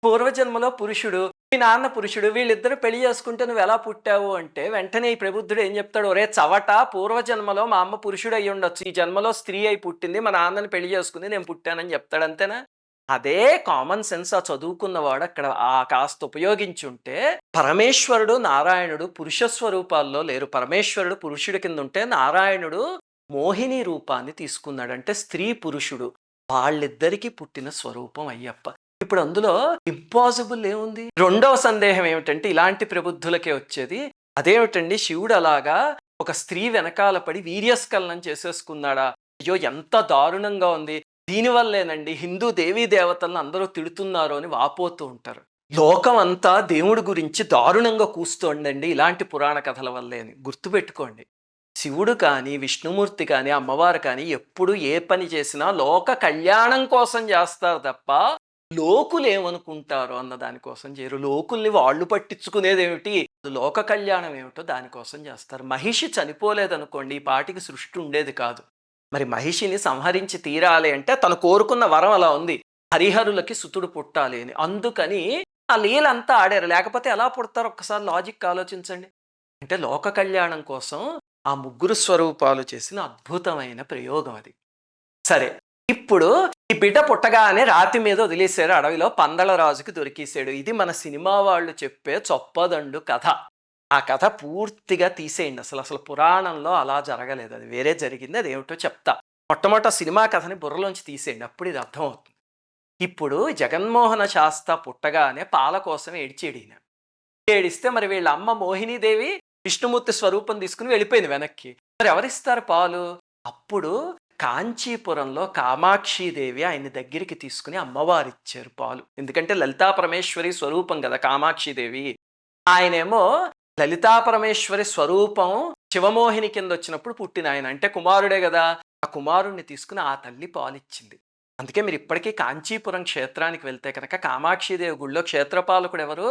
పూర్వజన్మలో పురుషుడు, మీ నాన్న పురుషుడు, వీళ్ళిద్దరు పెళ్లి చేసుకుంటే నువ్వు ఎలా పుట్టావు అంటే వెంటనే ఈ ప్రబుద్ధుడు ఏం చెప్తాడు, ఒరే చవట, పూర్వజన్మలో మా అమ్మ పురుషుడు అయ్యి ఉండొచ్చు, ఈ జన్మలో స్త్రీ అయి పుట్టింది, మా నాన్నని పెళ్లి చేసుకుంది, నేను పుట్టానని చెప్తాడు. అంతేనా? అదే కామన్ సెన్స్ ఆ చదువుకున్నవాడు అక్కడ ఆ కాస్త ఉపయోగించుంటే పరమేశ్వరుడు నారాయణుడు పురుష స్వరూపాల్లో లేరు. పరమేశ్వరుడు పురుషుడి కింద ఉంటే నారాయణుడు మోహిని రూపాన్ని తీసుకున్నాడు, అంటే స్త్రీ పురుషుడు వాళ్ళిద్దరికీ పుట్టిన స్వరూపం అయ్యప్ప. ఇప్పుడు అందులో ఇంపాసిబుల్ ఏముంది? రెండవ సందేహం ఏమిటంటే ఇలాంటి ప్రబుద్ధులకే వచ్చేది, అదేమిటండి శివుడు అలాగా ఒక స్త్రీ వెనకాల పడి వీర్యస్ఖలనం చేసేసుకున్నాడా? అయ్యో ఎంత దారుణంగా ఉంది, దీనివల్లేనండి హిందూ దేవీ దేవతలను అందరూ తిడుతున్నారు అని వాపోతూ ఉంటారు. లోకం అంతా దేవుడి గురించి దారుణంగా కూస్తోందండి ఇలాంటి పురాణ కథల వల్లే అని గుర్తుపెట్టుకోండి. శివుడు కానీ విష్ణుమూర్తి కానీ అమ్మవారు కానీ ఎప్పుడు ఏ పని చేసినా లోక కళ్యాణం కోసం చేస్తారు తప్ప లోకులు ఏమనుకుంటారో అన్న దానికోసం చేయరు. లోకుల్ని వాళ్ళు పట్టించుకునేది ఏమిటి, లోక కళ్యాణం ఏమిటో దానికోసం చేస్తారు. మహిషి చనిపోలేదనుకోండి ఈ పాటికి సృష్టి ఉండేది కాదు. మరి మహిషిని సంహరించి తీరాలి అంటే తను కోరుకున్న వరం అలా ఉంది, హరిహరులకి సుతుడు పుట్టాలి అని. అందుకని ఆ లీలంతా ఆడారు, లేకపోతే ఎలా పుడతారు ఒక్కసారి లాజిక్ ఆలోచించండి. అంటే లోక కళ్యాణం కోసం ఆ ముగ్గురు స్వరూపాలు చేసిన అద్భుతమైన ప్రయోగం అది. సరే, ఇప్పుడు ఈ బిడ్డ పుట్టగానే రాతి మీద వదిలేశారు, అడవిలో పందల రాజుకి దొరికేశాడు. ఇది మన సినిమా వాళ్ళు చెప్పే చొప్పదండు కథ. ఆ కథ పూర్తిగా తీసేయండి. అసలు పురాణంలో అలా జరగలేదు, అది వేరే జరిగింది. అది ఏమిటో చెప్తా. మొట్టమొదట సినిమా కథని బుర్రలోంచి తీసేయండి, అప్పుడు ఇది అర్థమవుతుంది. ఇప్పుడు జగన్మోహన శాస్త పుట్టగానే పాల కోసం ఏడిచేడిన. ఏడిస్తే మరి వీళ్ళ అమ్మ మోహినీదేవి విష్ణుమూర్తి స్వరూపం తీసుకుని వెళ్ళిపోయింది వెనక్కి. మరి ఎవరిస్తారు పాలు? అప్పుడు కాంచీపురంలో కామాక్షీదేవి ఆయన దగ్గరికి తీసుకుని అమ్మవారు ఇచ్చారు పాలు. ఎందుకంటే లలితా పరమేశ్వరి స్వరూపం కదా కామాక్షీదేవి. ఆయనేమో లలితా పరమేశ్వరి స్వరూపం శివమోహిని కింద వచ్చినప్పుడు పుట్టిన ఆయన, అంటే కుమారుడే కదా. ఆ కుమారుణ్ణి తీసుకుని ఆ తల్లి పాలిచ్చింది. అందుకే మీరు ఇప్పటికీ కాంచీపురం క్షేత్రానికి వెళ్తే కనుక కామాక్షీదేవి గుళ్ళో క్షేత్రపాలకుడు ఎవరు?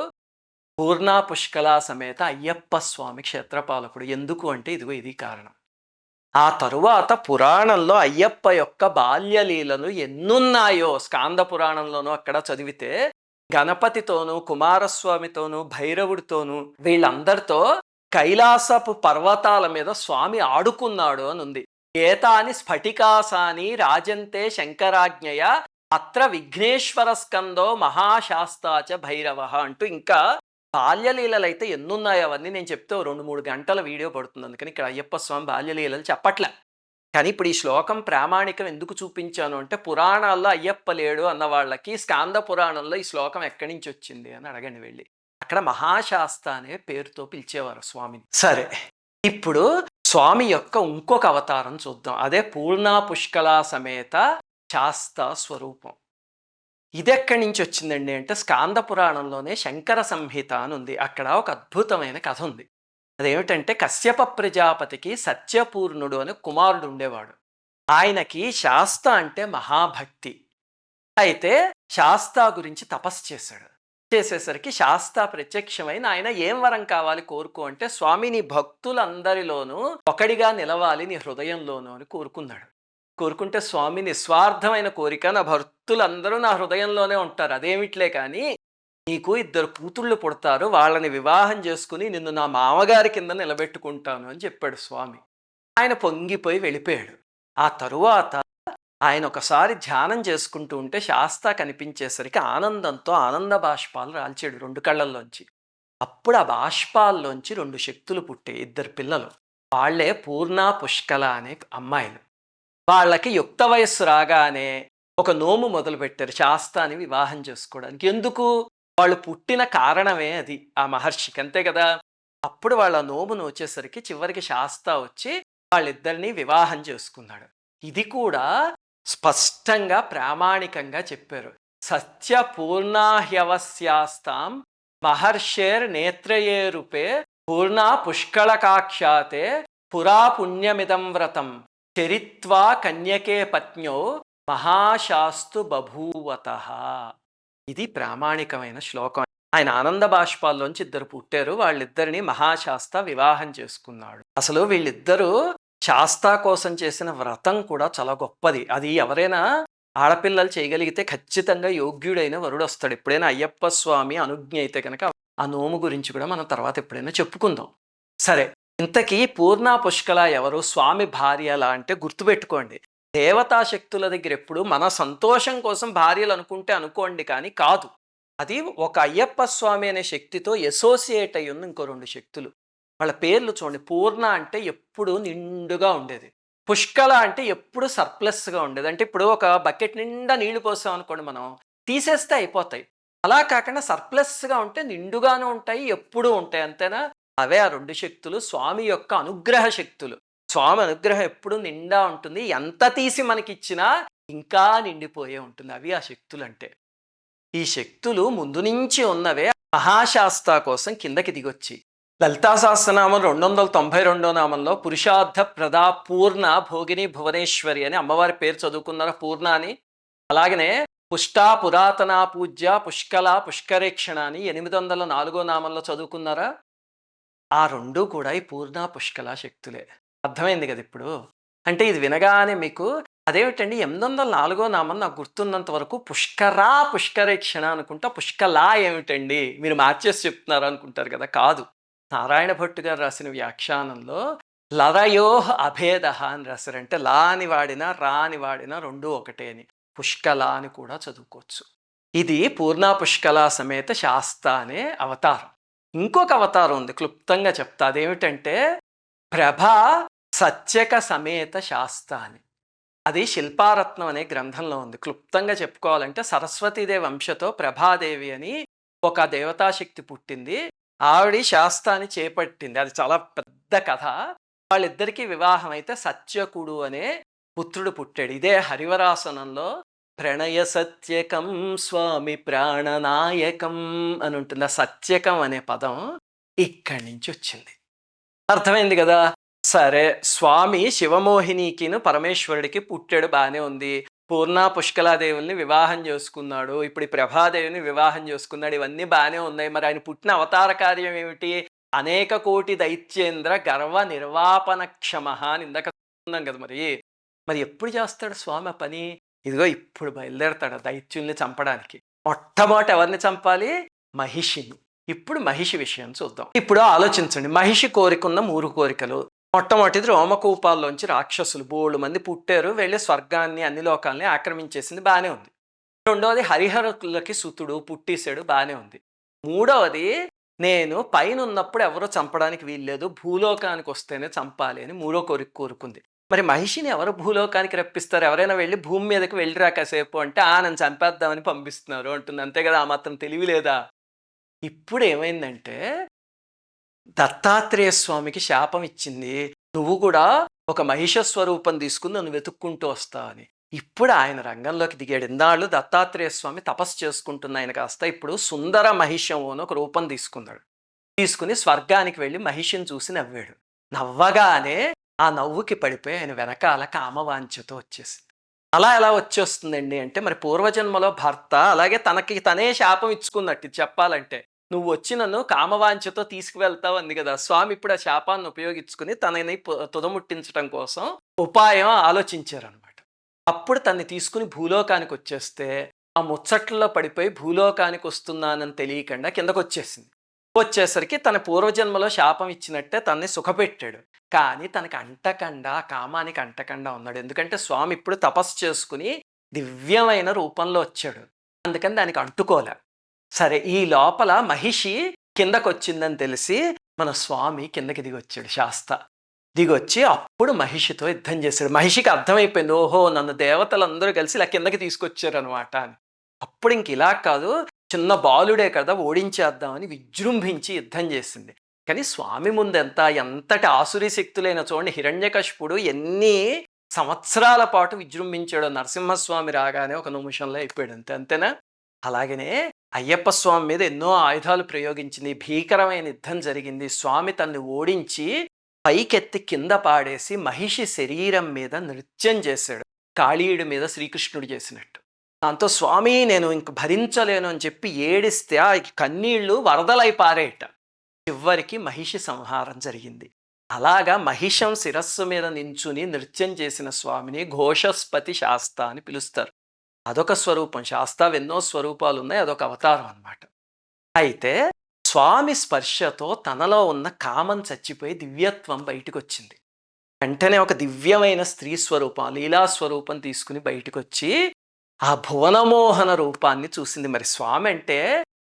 పూర్ణా పుష్కల సమేత అయ్యప్ప స్వామి క్షేత్రపాలకుడు. ఎందుకు అంటే ఇదిగో ఇది కారణం. ఆ తరువాత పురాణంలో అయ్యప్ప యొక్క బాల్యలీలను ఎన్నున్నాయో స్కాంద పురాణంలోనూ అక్కడ చదివితే గణపతితోనూ కుమారస్వామితోనూ భైరవుడితోనూ వీళ్ళందరితో కైలాసపు పర్వతాల మీద స్వామి ఆడుకున్నాడు అని ఉంది. ఏతాని స్ఫటికాసాని రాజంతే శంకరాజ్ఞయ అత్ర విఘ్నేశ్వర స్కందో మహాశాస్తాచ భైరవ అంటూ ఇంకా బాల్యలీలలు అయితే ఎన్నున్నాయో అవన్నీ నేను చెప్తే 2-3 గంటల వీడియో పడుతుంది. అందుకని ఇక్కడ అయ్యప్ప స్వామి బాల్యలీలలు చెప్పట్లే. కానీ ఇప్పుడు ఈ శ్లోకం ప్రామాణికం ఎందుకు చూపించాను అంటే, పురాణాల్లో అయ్యప్ప లేడు అన్న వాళ్ళకి స్కాంద పురాణంలో ఈ శ్లోకం ఎక్కడి నుంచి వచ్చింది అని అడగండి వెళ్ళి. అక్కడ మహాశాస్త అనే పేరుతో పిలిచేవారు స్వామిని. సరే, ఇప్పుడు స్వామి యొక్క ఇంకొక అవతారం చూద్దాం. అదే పూర్ణా పుష్కల సమేత శాస్త స్వరూపం. ఇది ఎక్కడి నుంచి వచ్చిందండి అంటే, స్కాంద పురాణంలోనే శంకర సంహిత అని ఉంది. అక్కడ ఒక అద్భుతమైన కథ ఉంది. అదేమిటంటే, కశ్యప ప్రజాపతికి సత్యపూర్ణుడు అని కుమారుడు ఉండేవాడు. ఆయనకి శాస్త అంటే మహాభక్తి. అయితే శాస్త గురించి తపస్సు చేశాడు. చేసేసరికి శాస్త ప్రత్యక్షమైన ఆయన ఏం వరం కావాలి కోరుకో అంటే, స్వామి నీ భక్తులందరిలోనూ ఒకడిగా నిలవాలి నీ హృదయంలోనూ అని కోరుకున్నాడు. కోరుకుంటే స్వామి నిస్వార్థమైన కోరిక, నా భక్తులందరూ నా హృదయంలోనే ఉంటారు, అదేమిట్లే కానీ నీకు 2 కూతుళ్ళు పుడతారు, వాళ్ళని వివాహం చేసుకుని నిన్ను నా మామగారి కింద నిలబెట్టుకుంటాను అని చెప్పాడు స్వామి. ఆయన పొంగిపోయి వెళ్ళిపోయాడు. ఆ తరువాత ఆయన ఒకసారి ధ్యానం చేసుకుంటూ ఉంటే శాస్త కనిపించేసరికి ఆనందంతో ఆనంద బాష్పాలు రాల్చాడు 2 కళ్ళల్లోంచి. అప్పుడు ఆ బాష్పాల్లోంచి 2 శక్తులు పుట్టే 2 పిల్లలు. వాళ్లే పూర్ణ పుష్కల అనే అమ్మాయిలు. వాళ్ళకి యుక్త వయస్సు రాగానే ఒక నోము మొదలుపెట్టారు శాస్తాని వివాహం చేసుకోవడానికి. ఎందుకు? వాళ్ళు పుట్టిన కారణమే అది ఆ మహర్షికి, అంతే కదా. అప్పుడు వాళ్ళ నోమును వచ్చేసరికి చివరికి శాస్త వచ్చి వాళ్ళిద్దరినీ వివాహం చేసుకున్నాడు. ఇది కూడా స్పష్టంగా ప్రామాణికంగా చెప్పారు. సత్య పూర్ణాహ్యవస్యాస్తాం మహర్షేర్ నేత్రయే రూపే పూర్ణా పుష్కళకాఖ్యాతే పురా పుణ్యమిదం వ్రతం చరిత్వా కన్యకే పత్న్యో మహాశాస్తు బభూవతః. ఇది ప్రామాణికమైన శ్లోకం. ఆయన ఆనంద బాష్పాల్లోంచి 2 పుట్టారు. వాళ్ళిద్దరిని మహాశాస్త వివాహం చేసుకున్నాడు. అసలు వీళ్ళిద్దరూ శాస్త కోసం చేసిన వ్రతం కూడా చాలా గొప్పది. అది ఎవరైనా ఆడపిల్లలు చేయగలిగితే ఖచ్చితంగా యోగ్యుడైన వరుడు వస్తాడు. ఎప్పుడైనా అయ్యప్ప స్వామి అనుజ్ఞ అయితే కనుక ఆ నోము గురించి కూడా మనం తర్వాత ఎప్పుడైనా చెప్పుకుందాం. సరే, ఇంతకీ పూర్ణ పుష్కల ఎవరు? స్వామి భార్యలా అంటే గుర్తుపెట్టుకోండి, దేవతా శక్తుల దగ్గర ఎప్పుడు మన సంతోషం కోసం భార్యలు అనుకుంటే అనుకోండి, కానీ కాదు. అది ఒక అయ్యప్ప స్వామి అనే శక్తితో అసోసియేట్ అయ్యి ఉన్న ఇంకో 2 శక్తులు. వాళ్ళ పేర్లు చూడండి. పూర్ణ అంటే ఎప్పుడు నిండుగా ఉండేది, పుష్కల అంటే ఎప్పుడు సర్ప్లస్గా ఉండేది. అంటే ఇప్పుడు ఒక బకెట్ నిండా నీళ్లు పోసాం అనుకోండి, మనం తీసేస్తే అయిపోతాయి. అలా కాకుండా సర్ప్లస్గా ఉంటే నిండుగాను ఉంటాయి, ఎప్పుడూ ఉంటాయి, అంతేనా? అవే ఆ 2 శక్తులు స్వామి యొక్క అనుగ్రహ శక్తులు. స్వామి అనుగ్రహం ఎప్పుడు నిండా ఉంటుంది, ఎంత తీసి మనకిచ్చినా ఇంకా నిండిపోయే ఉంటుంది. అవి ఆ శక్తులు అంటే. ఈ శక్తులు ముందు నుంచి ఉన్నవే మహాశాస్త కోసం కిందకి దిగొచ్చి లలితా సహస్రనామం 292వ నామంలో పురుషార్థ ప్రదా పూర్ణ భోగిని భువనేశ్వరి అని అమ్మవారి పేరు చదువుకున్నారా? పూర్ణ అని. అలాగనే పుష్టా పురాతన పూజ్య పుష్కల పుష్కరేక్షణ అని 804వ నామంలో చదువుకున్నారా? ఆ 2 కూడా ఈ పూర్ణ పుష్కల శక్తులే. అర్థమైంది కదా ఇప్పుడు? అంటే ఇది వినగానే మీకు అదేమిటండి 804వ నామం నాకు గుర్తున్నంత వరకు పుష్కరా పుష్కరేక్షణ అనుకుంటా, పుష్కలా ఏమిటండి మీరు మార్చేసి చెప్తున్నారు అనుకుంటారు కదా. కాదు, నారాయణ భట్టు గారు రాసిన వ్యాఖ్యానంలో లరయోహ అభేద అని రాశారంటే లా అని వాడినా రా అని వాడినా 2 ఒకటే అని. పుష్కల అని కూడా చదువుకోవచ్చు. ఇది పూర్ణ పుష్కల సమేత శాస్త అనే అవతారం. ఇంకొక అవతారం ఉంది, క్లుప్తంగా చెప్తా. అదేమిటంటే ప్రభా సత్యక సమేత శాస్త అని. అది శిల్పారత్నం అనే గ్రంథంలో ఉంది. క్లుప్తంగా చెప్పుకోవాలంటే సరస్వతీదేవి వంశతో ప్రభాదేవి అని ఒక దేవతాశక్తి పుట్టింది. ఆవిడ శాస్త్రాన్ని చేపట్టింది. అది చాలా పెద్ద కథ. వాళ్ళిద్దరికీ వివాహం అయితే సత్యకుడు అనే పుత్రుడు పుట్టాడు. ఇదే హరివరాసనంలో ప్రణయ సత్యకం స్వామి ప్రాణనాయకం అని ఉంటుంది. ఆ సత్యకం అనే పదం ఇక్కడి నుంచి వచ్చింది. అర్థమైంది కదా. సరే, స్వామి శివమోహినికిను పరమేశ్వరుడికి పుట్టాడు, బాగానే ఉంది. పూర్ణ పుష్కలాదేవుల్ని వివాహం చేసుకున్నాడు. ఇప్పుడు ఈ ప్రభాదేవిని వివాహం చేసుకున్నాడు. ఇవన్నీ బాగానే ఉన్నాయి. మరి ఆయన పుట్టిన అవతార కార్యం ఏమిటి? అనేక కోటి దైత్యేంద్ర గర్వ నిర్వాపన క్షమ అని ఇందాక ఉన్నాం కదా. మరి ఎప్పుడు చేస్తాడు స్వామి ఆ పని? ఇదిగో ఇప్పుడు బయలుదేరతాడు దైత్యుల్ని చంపడానికి. మొట్టమొదట ఎవరిని చంపాలి? మహిషిని. ఇప్పుడు మహిషి విషయం చూద్దాం. ఇప్పుడు ఆలోచించండి, మహిషి కోరికున్న 3 కోరికలు. మొట్టమొదటిది రోమకూపాల్లోంచి రాక్షసులు బోళ్ళు మంది పుట్టారు, వెళ్ళి స్వర్గాన్ని అన్ని లోకాలని ఆక్రమించేసింది, బాగానే ఉంది. రెండవది హరిహరులకి సుతుడు పుట్టేశాడు, బాగానే ఉంది. మూడవది నేను పైన ఉన్నప్పుడు ఎవరో చంపడానికి వీల్లేదు, భూలోకానికి వస్తేనే చంపాలి అని 3వ కోరిక కోరుకుంది. మరి మహిషిని ఎవరు భూలోకానికి రప్పిస్తారు? ఎవరైనా వెళ్ళి భూమి మీదకి వెళ్ళిరా కాసేపు అంటే, నన్ను చంపేద్దామని పంపిస్తున్నారు అంటుంది. అంతే కదా! ఆ మాత్రం తెలివి లేదా? ఇప్పుడేమైందంటే, దత్తాత్రేయ స్వామికి శాపం ఇచ్చింది. నువ్వు కూడా ఒక మహిష స్వరూపం తీసుకొని నన్ను వెతుక్కుంటూ వస్తా అని. ఇప్పుడు ఆయన రంగంలోకి దిగాడు. ఇన్నాళ్ళు దత్తాత్రేయ స్వామి తపస్సు చేసుకుంటున్న ఆయన కాస్త ఇప్పుడు సుందర మహిషము అని ఒక రూపం తీసుకున్నాడు. తీసుకుని స్వర్గానికి వెళ్ళి మహిషిని చూసి నవ్వాడు. నవ్వగానే ఆ నవ్వుకి పడిపోయి ఆయన వెనకాల కామవాంఛతో వచ్చేసింది. అలా ఎలా వచ్చేస్తుందండి అంటే, మరి పూర్వజన్మలో భర్త అలాగే తనకి తనే శాపం ఇచ్చుకున్నట్టు ఇది చెప్పాలంటే. నువ్వు వచ్చి నన్ను కామవాంఛతో తీసుకువెళ్తావు అంది కదా! స్వామి ఇప్పుడు ఆ శాపాన్ని ఉపయోగించుకుని తనని తుదముట్టించడం కోసం ఉపాయం ఆలోచించారనమాట. అప్పుడు తన్ని తీసుకుని భూలోకానికి వచ్చేస్తే, ఆ ముచ్చట్లలో పడిపోయి భూలోకానికి వస్తున్నానని తెలియకుండా కిందకొచ్చేసింది. వచ్చేసరికి తన పూర్వజన్మలో శాపం ఇచ్చినట్టే తనని సుఖపెట్టాడు. కానీ తనకి అంటకుండా, కామానికి అంటకుండా ఉన్నాడు. ఎందుకంటే స్వామి ఇప్పుడు తపస్సు చేసుకుని దివ్యమైన రూపంలో వచ్చాడు. అందుకని దానికి అంటుకోలే. సరే, ఈ లోపల మహిషి కిందకొచ్చిందని తెలిసి మన స్వామి కిందకి దిగొచ్చాడు శాస్త. దిగొచ్చి అప్పుడు మహిషితో యుద్ధం చేశాడు. మహిషికి అర్థమైపోయింది, ఓహో నన్ను దేవతలందరూ కలిసి ఇలా కిందకి తీసుకొచ్చారనమాట అని. అప్పుడు ఇంక ఇలా కాదు, చిన్న బాలుడే కదా ఓడించేద్దామని విజృంభించి యుద్ధం చేసింది. కానీ స్వామి ఎంతటి ఆసురీ శక్తులైన చూడండి, హిరణ్యకశిపుడు ఎన్ని సంవత్సరాల పాటు విజృంభించాడో, నరసింహస్వామి రాగానే ఒక నిమిషంలో అయిపోయాడు. అంతేనా? అలాగనే అయ్యప్ప స్వామి మీద ఎన్నో ఆయుధాలు ప్రయోగించింది. భీకరమైన యుద్ధం జరిగింది. స్వామి తన్ని ఓడించి పైకెత్తి కింద పాడేసి మహిషి శరీరం మీద నృత్యం చేశాడు, కాళీయుడి మీద శ్రీకృష్ణుడు చేసినట్టు. దాంతో స్వామి నేను ఇంక భరించలేను అని చెప్పి ఏడిస్తే ఆ కన్నీళ్లు వరదలై పారేట. చివరికి మహిషి సంహారం జరిగింది. అలాగా మహిషం శిరస్సు మీద నించుని నృత్యం చేసిన స్వామిని ఘోషస్పతి శాస్త అని పిలుస్తారు. అదొక స్వరూపం. శాస్త్రావి ఎన్నో స్వరూపాలు ఉన్నాయి, అదొక అవతారం అన్నమాట. అయితే స్వామి స్పర్శతో తనలో ఉన్న కామం చచ్చిపోయి దివ్యత్వం బయటకు వచ్చింది. వెంటనే ఒక దివ్యమైన స్త్రీ స్వరూపం, లీలా స్వరూపం తీసుకుని బయటకు వచ్చి ఆ భువనమోహన రూపాన్ని చూసింది. మరి స్వామి అంటే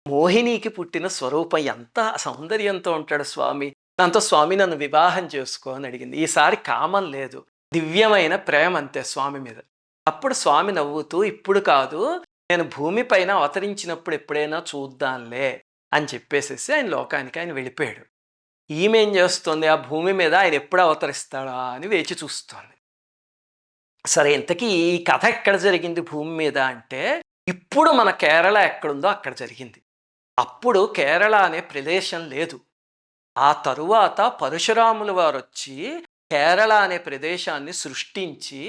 మోహినికి పుట్టిన స్వరూపం. ఎంత సౌందర్యంతో ఉంటాడు స్వామి. దాంతో స్వామి నన్ను వివాహం చేసుకో అని అడిగింది. ఈసారి కామం లేదు, దివ్యమైన ప్రేమ అంతే స్వామి మీద. అప్పుడు స్వామి నవ్వుతూ, ఇప్పుడు కాదు, నేను భూమిపైన అవతరించినప్పుడు ఎప్పుడైనా చూద్దాంలే అని చెప్పేసేసి ఆయన లోకానికి ఆయన వెళ్ళిపోయాడు. ఈమె ఏం చేస్తుంది, ఆ భూమి మీద ఆయన ఎప్పుడు అవతరిస్తాడా అని వేచి చూస్తోంది. సరే, ఇంతకీ ఈ కథ ఎక్కడ జరిగింది భూమి మీద అంటే, ఇప్పుడు మన కేరళ ఎక్కడుందో అక్కడ జరిగింది. అప్పుడు కేరళ అనే ప్రదేశం లేదు. ఆ తరువాత పరశురాముల వారు వచ్చి కేరళ అనే ప్రదేశాన్ని సృష్టించి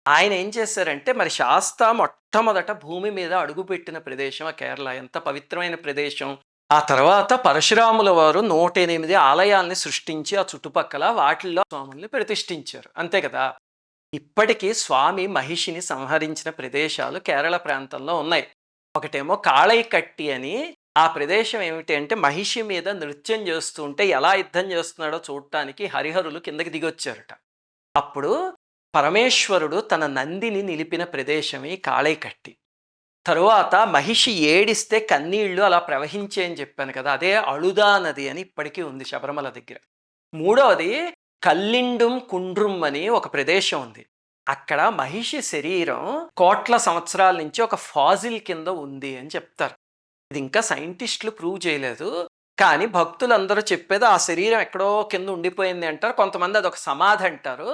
ఆయన ఏం చేశారంటే, మరి శాస్త మొట్టమొదట భూమి మీద అడుగుపెట్టిన ప్రదేశం ఆ కేరళ. ఎంత పవిత్రమైన ప్రదేశం. ఆ తర్వాత పరశురాముల వారు 108 ఆలయాల్ని సృష్టించి ఆ చుట్టుపక్కల వాటిల్లో స్వాముల్ని ప్రతిష్ఠించారు. అంతే కదా. ఇప్పటికీ స్వామి మహిషిని సంహరించిన ప్రదేశాలు కేరళ ప్రాంతంలో ఉన్నాయి. ఒకటేమో కాళైకట్టి అని. ఆ ప్రదేశం ఏమిటి అంటే, మహిషి మీద నృత్యం చేస్తూ ఉంటే ఎలా యుద్ధం చేస్తున్నాడో చూడటానికి హరిహరులు కిందకి దిగొచ్చారట. అప్పుడు పరమేశ్వరుడు తన నందిని నిలిపిన ప్రదేశమే కాళైకట్టి. తరువాత మహిషి ఏడిస్తే కన్నీళ్లు అలా ప్రవహించే అని చెప్పాను కదా, అదే అళుదా నది అని ఇప్పటికీ ఉంది శబరిమల దగ్గర. మూడవది కల్లిండుం కుండ్రుం అని ఒక ప్రదేశం ఉంది. అక్కడ మహిషి శరీరం కోట్ల సంవత్సరాల నుంచి ఒక ఫాజిల్ కింద ఉంది అని చెప్తారు. ఇది ఇంకా సైంటిస్టులు ప్రూవ్ చేయలేదు, కానీ భక్తులందరూ చెప్పేది ఆ శరీరం ఎక్కడో కింద ఉండిపోయింది అంటారు. కొంతమంది అదొక సమాధి అంటారు.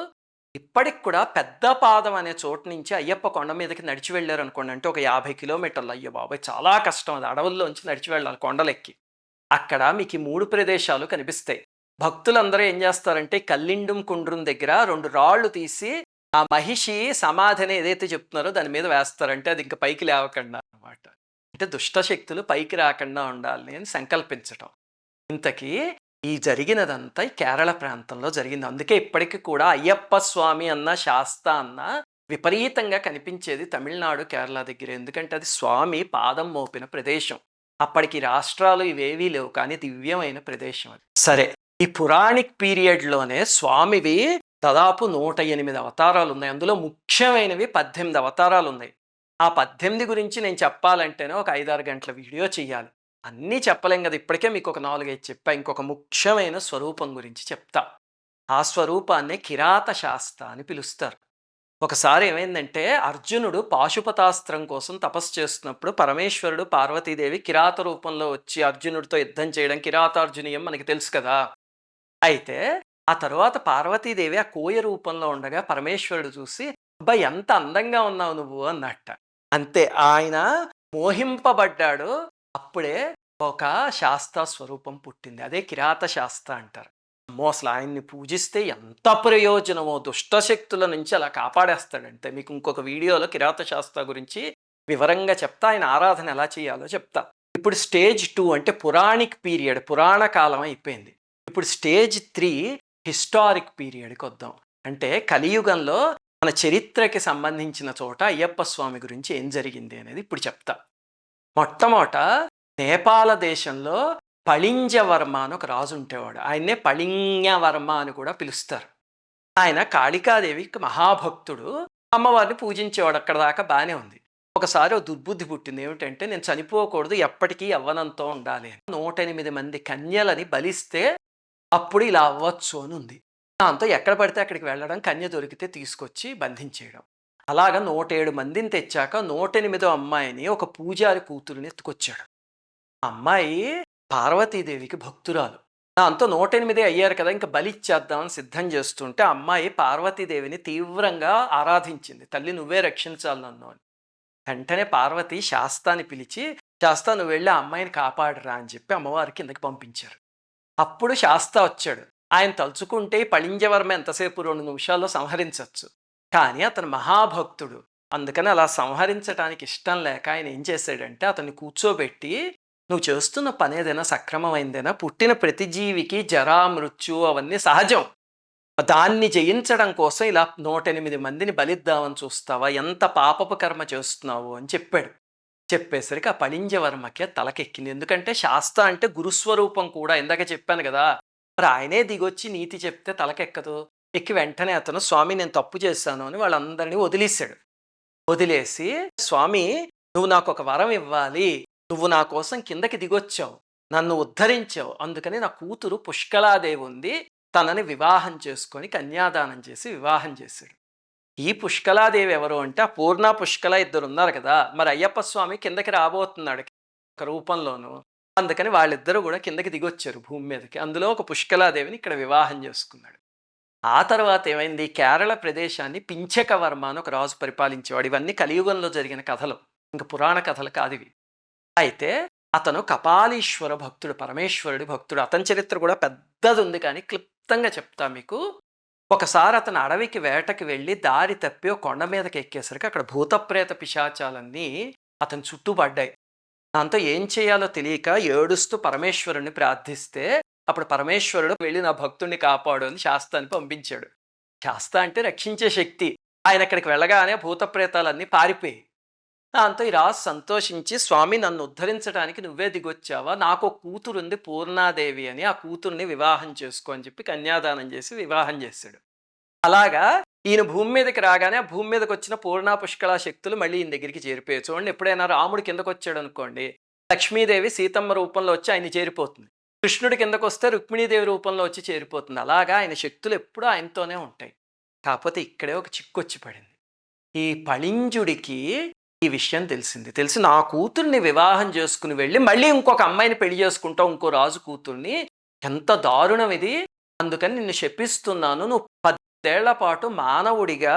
ఇప్పటికి కూడా పెద్ద పాదం అనే చోటు నుంచి అయ్యప్ప కొండ మీదకి నడిచి వెళ్ళారు అనుకోండి, అంటే ఒక 50 కిలోమీటర్లు. అయ్యో బాబాయ్, చాలా కష్టం అది, అడవుల్లోంచి నడిచి వెళ్ళాలి కొండలెక్కి. అక్కడ మీకు ఈ 3 ప్రదేశాలు కనిపిస్తాయి. భక్తులందరూ ఏం చేస్తారంటే, కల్లిండుం కుండ్రుం దగ్గర 2 రాళ్ళు తీసి ఆ మహిషి సమాధిని ఏదైతే చెప్తున్నారో దాని మీద వేస్తారంటే అది ఇంకా పైకి లేవకుండా అనమాట. అంటే దుష్టశక్తులు పైకి రాకుండా ఉండాలి అని సంకల్పించటం. ఇంతకీ ఈ జరిగినదంతా ఈ కేరళ ప్రాంతంలో జరిగింది. అందుకే ఇప్పటికీ కూడా అయ్యప్ప స్వామి అన్న శాస్త అన్న విపరీతంగా కనిపించేది తమిళనాడు కేరళ దగ్గర. ఎందుకంటే అది స్వామి పాదం మోపిన ప్రదేశం. అప్పటికి రాష్ట్రాలు ఇవేవీ లేవు, కానీ దివ్యమైన ప్రదేశం అది. సరే, ఈ పురాణిక్ పీరియడ్లోనే స్వామివి దాదాపు 108 అవతారాలు ఉన్నాయి. అందులో ముఖ్యమైనవి 18 అవతారాలు ఉన్నాయి. ఆ 18 గురించి నేను చెప్పాలంటేనే ఒక 5-6 గంటల వీడియో చేయాలి. అన్నీ చెప్పలేం కదా, ఇప్పటికే మీకు ఒక 4-5 చెప్పా. ఇంకొక ముఖ్యమైన స్వరూపం గురించి చెప్తా. ఆ స్వరూపాన్నే కిరాత శాస్త అని పిలుస్తారు. ఒకసారి ఏమైందంటే అర్జునుడు పాశుపతాస్త్రం కోసం తపస్సు చేస్తున్నప్పుడు పరమేశ్వరుడు పార్వతీదేవి కిరాత రూపంలో వచ్చి అర్జునుడితో యుద్ధం చేయడం కిరాతార్జునీయం మనకి తెలుసు కదా. అయితే ఆ తరువాత పార్వతీదేవి ఆ కోయ రూపంలో ఉండగా పరమేశ్వరుడు చూసి అబ్బా ఎంత అందంగా ఉన్నావు నువ్వు అన్నట్ట. అంతే ఆయన మోహింపబడ్డాడు. అప్పుడే ఒక శాస్త స్వరూపం పుట్టింది. అదే కిరాత శాస్త అంటారు. అమ్మో అసలు ఆయన్ని పూజిస్తే ఎంత ప్రయోజనమో, దుష్ట శక్తుల నుంచి అలా కాపాడేస్తాడంటే. మీకు ఇంకొక వీడియోలో కిరాత శాస్త్ర గురించి వివరంగా చెప్తా, ఆయన ఆరాధన ఎలా చేయాలో చెప్తా. ఇప్పుడు స్టేజ్ 2 అంటే పురాణిక్ పీరియడ్, పురాణ కాలం అయిపోయింది. ఇప్పుడు స్టేజ్ 3 హిస్టారిక్ పీరియడ్కి వద్దాం. అంటే కలియుగంలో మన చరిత్రకి సంబంధించిన చోట అయ్యప్ప స్వామి గురించి ఏం జరిగింది అనేది ఇప్పుడు చెప్తా. మొట్టమొదట నేపాల దేశంలో పళింజవర్మ అని ఒక రాజు ఉండేవాడు. ఆయన్నే పళింగవర్మ అని కూడా పిలుస్తారు. ఆయన కాళికాదేవికి మహాభక్తుడు. అమ్మవారిని పూజించేవాడు. అక్కడ దాకా బాగానే ఉంది. ఒకసారి ఓ దుర్బుద్ధి పుట్టింది. ఏమిటంటే నేను చనిపోకూడదు, ఎప్పటికీ యవ్వనంతో ఉండాలి అని. 108 మంది కన్యలని బలిస్తే అప్పుడు ఇలా అవ్వచ్చు అని ఉంది. దాంతో ఎక్కడ పడితే అక్కడికి వెళ్ళడం, కన్య దొరికితే తీసుకొచ్చి బంధించేయడం. అలాగా 107 మందిని తెచ్చాక 108వ అమ్మాయిని, ఒక పూజారి కూతురుని ఎత్తుకొచ్చాడు. ఆ అమ్మాయి పార్వతీదేవికి భక్తురాలు. దాంతో 108 అయ్యారు కదా, ఇంకా బలి ఇచ్చేద్దామని సిద్ధం చేస్తుంటే ఆ అమ్మాయి పార్వతీదేవిని తీవ్రంగా ఆరాధించింది. తల్లి నువ్వే రక్షించాలి నన్ను అని. వెంటనే పార్వతి శాస్తాని పిలిచి, శాస్తా నువ్వు వెళ్ళి ఆ అమ్మాయిని కాపాడరా అని చెప్పి అమ్మవారి కిందకి పంపించారు. అప్పుడు శాస్తా వచ్చాడు. ఆయన తలుచుకుంటే పళింజవర్మ ఎంతసేపు 2 నిమిషాల్లో సంహరించవచ్చు. కానీ అతను మహాభక్తుడు. అందుకని అలా సంహరించడానికి ఇష్టం లేక ఆయన ఏం చేశాడంటే అతన్ని కూర్చోబెట్టి, నువ్వు చేస్తున్న పని ఏదైనా సక్రమమైందేనా? పుట్టిన ప్రతి జీవికి జరా మృత్యు అవన్నీ సహజం. దాన్ని జయించడం కోసం ఇలా 108 మందిని బలిద్దామని చూస్తావా? ఎంత పాపపు కర్మ చేస్తున్నావు అని చెప్పాడు. చెప్పేసరికి ఆ పళింజవర్మకి తలకెక్కింది. ఎందుకంటే శాస్త అంటే గురుస్వరూపం కూడా. ఇందాక చెప్పాను కదా, మరి ఆయనే దిగొచ్చి నీతి చెప్తే తలకెక్కదు. ఎక్కి వెంటనే అతను స్వామి నేను తప్పు చేశాను అని వాళ్ళందరినీ వదిలేశాడు. వదిలేసి స్వామి నువ్వు నాకు ఒక వరం ఇవ్వాలి, నువ్వు నా కోసం కిందకి దిగొచ్చావు, నన్ను ఉద్ధరించావు, అందుకని నా కూతురు పుష్కలాదేవి ఉంది, తనని వివాహం చేసుకొని కన్యాదానం చేసి వివాహం చేశాడు. ఈ పుష్కలాదేవి ఎవరు అంటే ఆ పూర్ణ పుష్కల ఇద్దరు ఉన్నారు కదా, మరి అయ్యప్ప స్వామి కిందకి రాబోతున్నాడు ఒక రూపంలోను. అందుకని వాళ్ళిద్దరూ కూడా కిందకి దిగొచ్చారు భూమి మీదకి. అందులో ఒక పుష్కలాదేవిని ఇక్కడ వివాహం చేసుకున్నాడు. ఆ తర్వాత ఏమైంది, కేరళ ప్రదేశాన్ని పించకవర్మ అని ఒక రాజు పరిపాలించేవాడు. ఇవన్నీ కలియుగంలో జరిగిన కథలు, ఇంకా పురాణ కథలు కాదు ఇవి. అయితే అతను కపాలీశ్వర భక్తుడు, పరమేశ్వరుడి భక్తుడు. అతని చరిత్ర కూడా పెద్దది ఉంది, కానీ క్లుప్తంగా చెప్తా మీకు. ఒకసారి అతను అడవికి వేటకి వెళ్ళి దారి తప్పి ఒక కొండ మీదకి ఎక్కేసరికి అక్కడ భూతప్రేత పిశాచాలన్నీ అతను చుట్టుపడ్డాయి. దాంతో ఏం చేయాలో తెలియక ఏడుస్తూ పరమేశ్వరుణ్ణి ప్రార్థిస్తే అప్పుడు పరమేశ్వరుడు వెళ్ళి నా భక్తుడిని కాపాడు అని శాస్తాన్ని పంపించాడు. శాస్త అంటే రక్షించే శక్తి. ఆయన అక్కడికి వెళ్ళగానే భూతప్రేతాలన్నీ పారిపోయి. దాంతో ఈ రాజు సంతోషించి, స్వామి నన్ను ఉద్ధరించడానికి నువ్వే దిగొచ్చావా, నాకు కూతురు ఉంది పూర్ణాదేవి అని, ఆ కూతుర్ని వివాహం చేసుకో అని చెప్పి కన్యాదానం చేసి వివాహం చేశాడు. అలాగా ఈయన భూమి మీదకి రాగానే ఆ భూమి మీదకి వచ్చిన పూర్ణ పుష్కల శక్తులు మళ్ళీ ఈయన దగ్గరికి చేరిపోయాయి. చూడండి, ఎప్పుడైనా రాముడు కిందకు వచ్చాడు అనుకోండి, లక్ష్మీదేవి సీతమ్మ రూపంలో వచ్చి ఆయన చేరిపోతుంది. కృష్ణుడి కిందకు వస్తే రుక్మిణీదేవి రూపంలో వచ్చి చేరిపోతుంది. అలాగా ఆయన శక్తులు ఎప్పుడూ ఆయనతోనే ఉంటాయి. కాకపోతే ఇక్కడే ఒక చిక్కొచ్చి పడింది. ఈ పళింజుడికి ఈ విషయం తెలిసి నా కూతుర్ని వివాహం చేసుకుని వెళ్ళి మళ్ళీ ఇంకొక అమ్మాయిని పెళ్లి చేసుకుంటావు, ఇంకో రాజు కూతుర్ని, ఎంత దారుణం ఇది, అందుకని నిన్ను శపిస్తున్నాను, నువ్వు 10 ఏళ్ల పాటు మానవుడిగా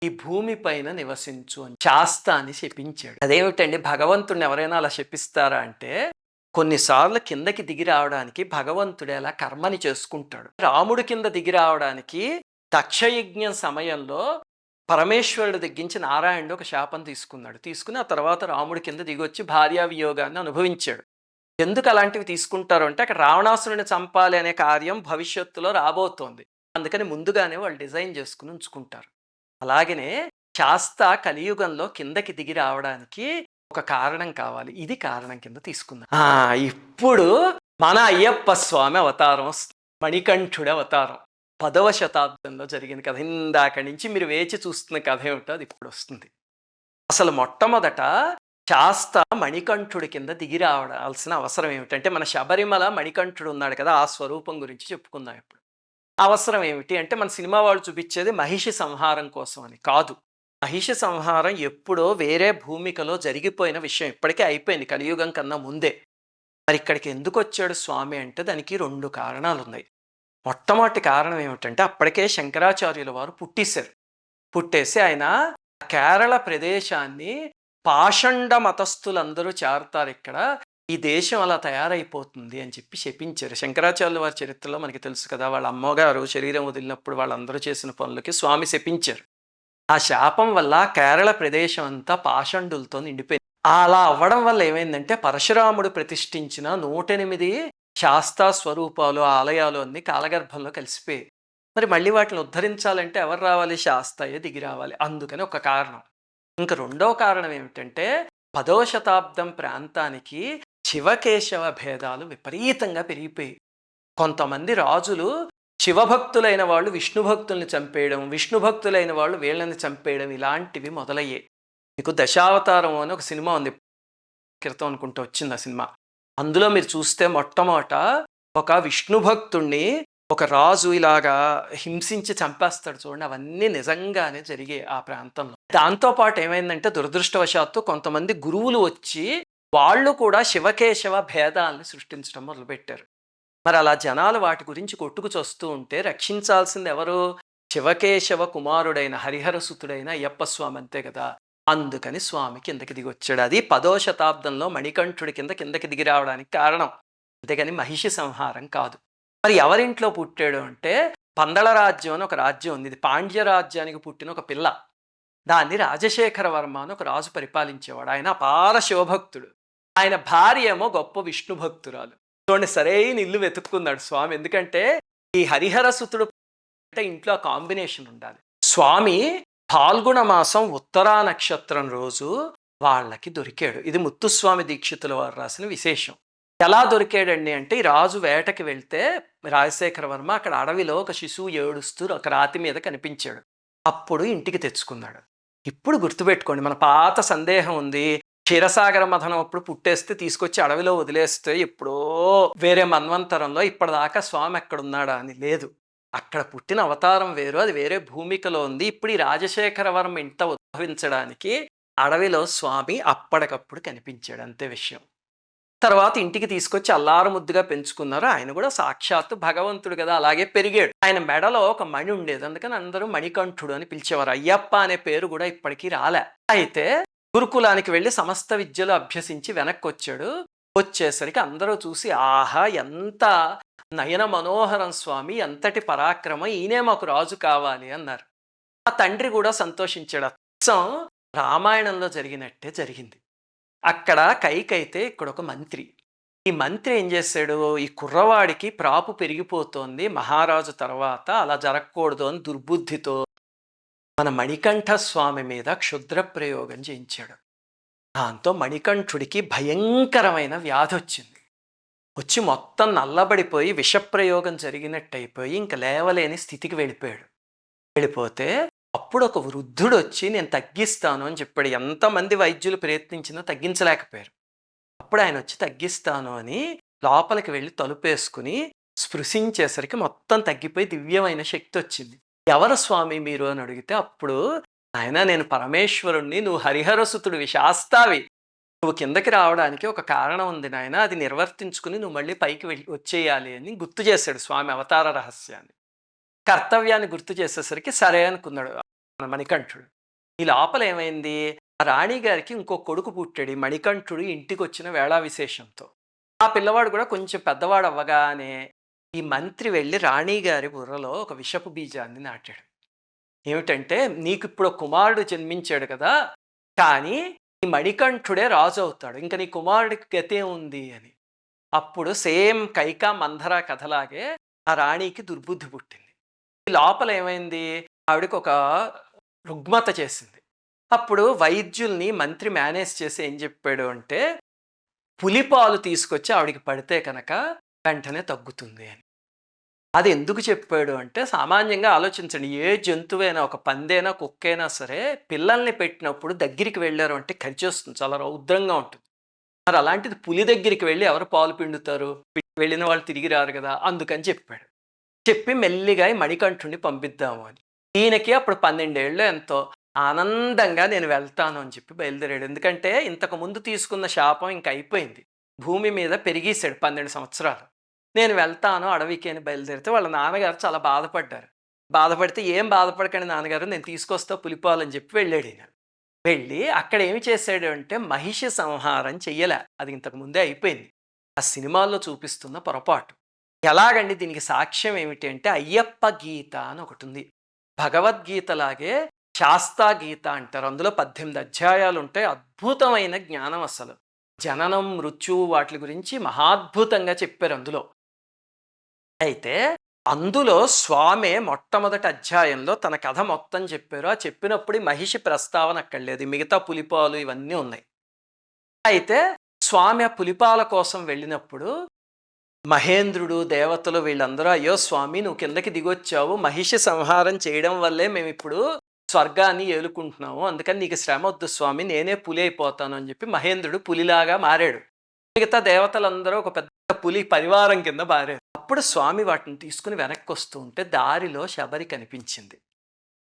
ఈ భూమి పైన నివసించు అని శాస్తాన్ని శపించాడు. అదేమిటండి, భగవంతుడిని ఎవరైనా అలా శపిస్తారా అంటే, కొన్నిసార్లు కిందకి దిగి రావడానికి భగవంతుడు అలా కర్మని చేసుకుంటాడు. రాముడు కింద దిగి రావడానికి దక్షయజ్ఞం సమయంలో పరమేశ్వరుడు దగ్గరించి నారాయణుడు ఒక శాపం తీసుకుని ఆ తర్వాత రాముడి కింద దిగొచ్చి భార్యా వియోగాన్ని అనుభవించాడు. ఎందుకు అలాంటివి తీసుకుంటారు అంటే, అక్కడ రావణాసురుని చంపాలి అనే కార్యం భవిష్యత్తులో రాబోతోంది. అందుకని ముందుగానే వాళ్ళు డిజైన్ చేసుకుని ఉంచుకుంటారు. అలాగనే శాస్త కలియుగంలో కిందకి దిగి రావడానికి ఒక కారణం కావాలి. ఇది కారణం కింద తీసుకుందాం. ఇప్పుడు మన అయ్యప్ప స్వామి అవతారం, మణికంఠుడి అవతారం 10వ శతాబ్దంలో జరిగిన కథ. ఇందాక నుంచి మీరు వేచి చూస్తున్న కథ ఏమిటో అది ఇప్పుడు వస్తుంది. అసలు మొట్టమొదట శాస్త మణికంఠుడి కింద దిగి రావాల్సిన అవసరం ఏమిటంటే, మన శబరిమల మణికంఠుడు ఉన్నాడు కదా, ఆ స్వరూపం గురించి చెప్పుకుందాం ఇప్పుడు. అవసరం ఏమిటి అంటే మన సినిమా వాళ్ళు చూపించేది మహిషి సంహారం కోసం అని కాదు. మహిషి సంహారం ఎప్పుడో వేరే భూమికలో జరిగిపోయిన విషయం. ఇప్పటికే అయిపోయింది కలియుగం కన్నా ముందే. మరి ఇక్కడికి ఎందుకొచ్చాడు స్వామి అంటే దానికి 2 కారణాలున్నాయి. మొట్టమొదటి కారణం ఏమిటంటే అప్పటికే శంకరాచార్యుల వారు పుట్టేశారు. పుట్టేసి ఆయన కేరళ ప్రదేశాన్ని పాషండ మతస్థులందరూ చేరతారిక్కడ. ఈ దేశం అలా తయారైపోతుంది అని చెప్పి శపించారు. శంకరాచార్యుల వారి చరిత్రలో మనకి తెలుసు కదా! వాళ్ళ అమ్మగారు శరీరం వదిలినప్పుడు వాళ్ళందరూ చేసిన పనులకి స్వామి శపించారు. ఆ శాపం వల్ల కేరళ ప్రదేశం అంతా పాషండులతో నిండిపోయింది. అలా అవ్వడం వల్ల ఏమైందంటే పరశురాముడు ప్రతిష్ఠించిన 108 శాస్తా స్వరూపాలు, ఆలయాలు అన్నీ కాలగర్భంలో కలిసిపోయాయి. మరి మళ్ళీ వాటిని ఉద్ధరించాలంటే ఎవరు రావాలి? శాస్తయే దిగి రావాలి. అందుకని ఒక కారణం. ఇంక రెండో కారణం ఏమిటంటే 10వ శతాబ్దం ప్రాంతానికి శివకేశవ భేదాలు విపరీతంగా పెరిగిపోయాయి. కొంతమంది రాజులు శివభక్తులైన వాళ్ళు విష్ణు భక్తుల్ని చంపేయడం, విష్ణు భక్తులైన వాళ్ళు వీళ్ళని చంపేయడం ఇలాంటివి మొదలయ్యాయి. మీకు దశావతారం అని ఒక సినిమా ఉంది, క్రితం అనుకుంటూ వచ్చింది ఆ సినిమా. అందులో మీరు చూస్తే మొట్టమొదట ఒక విష్ణు భక్తుణ్ణి ఒక రాజు ఇలాగా హింసించి చంపేస్తాడు చూడండి. అవన్నీ నిజంగానే జరిగాయి ఆ ప్రాంతంలో. దాంతోపాటు ఏమైందంటే దురదృష్టవశాత్తు కొంతమంది గురువులు వచ్చి వాళ్ళు కూడా శివకేశవ భేదాలని సృష్టించడం మొదలుపెట్టారు. మరి అలా జనాలు వాటి గురించి కొట్టుకు చస్తూ ఉంటే రక్షించాల్సింది ఎవరు? శివకేశవ కుమారుడైన హరిహరసుతుడైన అయ్యప్ప స్వామి అంతే కదా. అందుకని స్వామి కిందకి దిగి వచ్చాడు. అది 10వ శతాబ్దంలో మణికంఠుడి కిందకి దిగి రావడానికి కారణం, అంతేగాని మహిషి సంహారం కాదు. మరి ఎవరింట్లో పుట్టాడు అంటే పందళ రాజ్యం అని ఒక రాజ్యం ఉంది. ఇది పాండ్య రాజ్యానికి పుట్టిన ఒక పిల్ల. దాన్ని రాజశేఖర వర్మ అని ఒక రాజు పరిపాలించేవాడు. ఆయన అపార శివభక్తుడు. ఆయన భార్య ఏమో గొప్ప విష్ణు భక్తురాలు. చూడండి, సరైన ఇల్లు వెతుక్కున్నాడు స్వామి. ఎందుకంటే ఈ హరిహరసుతుడు అంటే ఇంట్లో ఆ కాంబినేషన్ ఉండాలి. స్వామి పాల్గొన మాసం ఉత్తరా నక్షత్రం రోజు వాళ్ళకి దొరికాడు. ఇది ముత్తుస్వామి దీక్షితుల వారు రాసిన విశేషం. ఎలా దొరికాడండి అంటే ఈ రాజు వేటకి వెళ్తే రాజశేఖర వర్మ అక్కడ అడవిలో ఒక శిశువు ఏడుస్తూ ఒక రాతి మీద కనిపించాడు. అప్పుడు ఇంటికి తెచ్చుకున్నాడు. ఇప్పుడు గుర్తుపెట్టుకోండి, మన పాత సందేహం ఉంది, క్షీరసాగర మథనం అప్పుడు పుట్టేస్తే తీసుకొచ్చి అడవిలో వదిలేస్తే ఎప్పుడో వేరే మన్వంతరంలో ఇప్పటిదాకా స్వామి ఎక్కడున్నాడా అని లేదు. అక్కడ పుట్టిన అవతారం వేరు, అది వేరే భూమికలో ఉంది. ఇప్పుడు ఈ రాజశేఖర వర్మ ఇంట ఉద్భవించడానికి అడవిలో స్వామి అప్పటికప్పుడు కనిపించాడు, అంతే విషయం. తర్వాత ఇంటికి తీసుకొచ్చి అల్లారు ముద్దుగా పెంచుకున్నారు. ఆయన కూడా సాక్షాత్తు భగవంతుడు కదా, అలాగే పెరిగాడు. ఆయన మెడలో ఒక మణి ఉండేది, అందుకని అందరూ మణికంఠుడు అని పిలిచేవారు. అయ్యప్ప అనే పేరు కూడా ఇప్పటికీ రాలే. అయితే గురుకులానికి వెళ్ళి సమస్త విద్యలు అభ్యసించి వెనక్కి వచ్చాడు. వచ్చేసరికి అందరూ చూసి ఆహా ఎంత నయన మనోహరం స్వామి, ఎంతటి పరాక్రమం, ఈయనే మాకు రాజు కావాలి అన్నారు. ఆ తండ్రి కూడా సంతోషించాడు. అచ్చం రామాయణంలో జరిగినట్టే జరిగింది. అక్కడ కైకైతే ఇక్కడ ఒక మంత్రి. ఈ మంత్రి ఏం చేశాడు, ఈ కుర్రవాడికి ప్రాపు పెరిగిపోతోంది, మహారాజు తర్వాత అలా జరగకూడదు అని దుర్బుద్ధితో మన మణికంఠ స్వామి మీద క్షుద్ర ప్రయోగం చేయించాడు. దాంతో మణికంఠుడికి భయంకరమైన వ్యాధి వచ్చింది. వచ్చి మొత్తం నల్లబడిపోయి విషప్రయోగం జరిగినట్టయిపోయి ఇంక లేవలేని స్థితికి వెళ్ళిపోయాడు. వెళ్ళిపోతే అప్పుడు ఒక వృద్ధుడు వచ్చి నేను తగ్గిస్తాను అని చెప్పాడు. ఎంతమంది వైద్యులు ప్రయత్నించినా తగ్గించలేకపోయారు. అప్పుడు ఆయన వచ్చి తగ్గిస్తాను అని లోపలికి వెళ్ళి తలుపేసుకుని స్పృశించేసరికి మొత్తం తగ్గిపోయి దివ్యమైన శక్తి వచ్చింది. ఎవరు స్వామి మీరు అని అడిగితే అప్పుడు ఆయన నేను పరమేశ్వరుణ్ణి, నువ్వు హరిహరసుతుడివి, శాస్తావి, నువ్వు కిందకి రావడానికి ఒక కారణం ఉంది నాయన, అది నిర్వర్తించుకుని నువ్వు మళ్ళీ పైకి వచ్చేయాలి అని గుర్తు చేశాడు స్వామి అవతార రహస్యాన్ని. కర్తవ్యాన్ని గుర్తు చేసేసరికి సరే అనుకున్నాడు మణికంఠుడు. ఈ లోపల ఏమైంది, ఆ రాణి గారికి ఇంకో కొడుకు పుట్టాడు. మణికంఠుడు ఇంటికి వచ్చిన వేళా విశేషంతో ఆ పిల్లవాడు కూడా కొంచెం పెద్దవాడు అవ్వగానే ఈ మంత్రి వెళ్ళి రాణిగారి బుర్రలో ఒక విషపు బీజాన్ని నాటాడు. ఏమిటంటే నీకు ఇప్పుడు కుమారుడు జన్మించాడు కదా, కానీ ఈ మణికంఠుడే రాజు అవుతాడు, ఇంకా నీ కుమారుడికి గతే ఉంది అని. అప్పుడు సేమ్ కైకా మంధర కథలాగే ఆ రాణికి దుర్బుద్ధి పుట్టింది. ఈ లోపల ఏమైంది, ఆవిడకి ఒక రుగ్మత చేసింది. అప్పుడు వైద్యుల్ని మంత్రి మేనేజ్ చేసి ఏం చెప్పాడు అంటే పులిపాలు తీసుకొచ్చి ఆవిడికి పడితే కనుక వెంటనే తగ్గుతుంది అని. అది ఎందుకు చెప్పాడు అంటే సామాన్యంగా ఆలోచించండి, ఏ జంతువైనా ఒక పందైనా కుక్కైనా సరే పిల్లల్ని పెట్టినప్పుడు దగ్గరికి వెళ్ళారు అంటే కరిచేస్తుంది, చాలా రౌద్రంగా ఉంటుంది. మరి అలాంటిది పులి దగ్గరికి వెళ్ళి ఎవరు పాలు పిండుతారు, వెళ్ళిన వాళ్ళు తిరిగి రారు కదా, అందుకని చెప్పాడు. చెప్పి మెల్లిగా ఈ మణికంఠుడిని పంపిద్దాము అని. ఈయనకి అప్పుడు 12 ఏళ్ళు ఎంతో. ఆనందంగా నేను వెళ్తాను అని చెప్పి బయలుదేరాడు. ఎందుకంటే ఇంతకు ముందు తీసుకున్న శాపం ఇంక అయిపోయింది. భూమి మీద పెరిగేసాడు 12 సంవత్సరాలు. నేను వెళ్తాను అడవికి అని బయలుదేరితే వాళ్ళ నాన్నగారు చాలా బాధపడ్డారు. బాధపడితే "ఏం బాధపడకండి నాన్నగారు, నేను తీసుకొస్తా పులిపాలు" అని చెప్పి వెళ్ళాడు ఈయన. వెళ్ళి అక్కడ ఏమి చేశాడు అంటే మహిషి సంహారం చెయ్యలే. అది ఇంతకు ముందే అయిపోయింది. ఆ సినిమాల్లో చూపిస్తున్న పొరపాటు. ఎలాగండి దీనికి సాక్ష్యం ఏమిటి అంటే అయ్యప్ప గీత అని ఒకటుంది. భగవద్గీతలాగే శాస్తా గీత అంటారు. అందులో 18 అధ్యాయాలు ఉంటాయి. అద్భుతమైన జ్ఞానం అసలు. జననం, మృత్యువు వాటి గురించి మహాద్భుతంగా చెప్పారు అందులో. అయితే అందులో స్వామే మొట్టమొదటి అధ్యాయంలో తన కథ మొత్తం చెప్పారు. ఆ చెప్పినప్పుడు ఈ మహిషి ప్రస్తావన అక్కడ లేదు. మిగతా పులిపాలు ఇవన్నీ ఉన్నాయి. అయితే స్వామి ఆ పులిపాల కోసం వెళ్ళినప్పుడు మహేంద్రుడు, దేవతలు వీళ్ళందరూ "అయ్యో స్వామి, నువ్వు కిందకి దిగొచ్చావు. మహిషి సంహారం చేయడం వల్లే మేమిప్పుడు స్వర్గాన్ని ఏలుకుంటున్నాము. అందుకని నీకు శ్రమ వద్దు స్వామి, నేనే పులి అయిపోతాను" అని చెప్పి మహేంద్రుడు పులిలాగా మారాడు. మిగతా దేవతలందరూ ఒక పెద్ద పులి పరివారం కింద మారారు. అప్పుడు స్వామి వాటిని తీసుకుని వెనక్కి వస్తూ ఉంటే దారిలో శబరి కనిపించింది.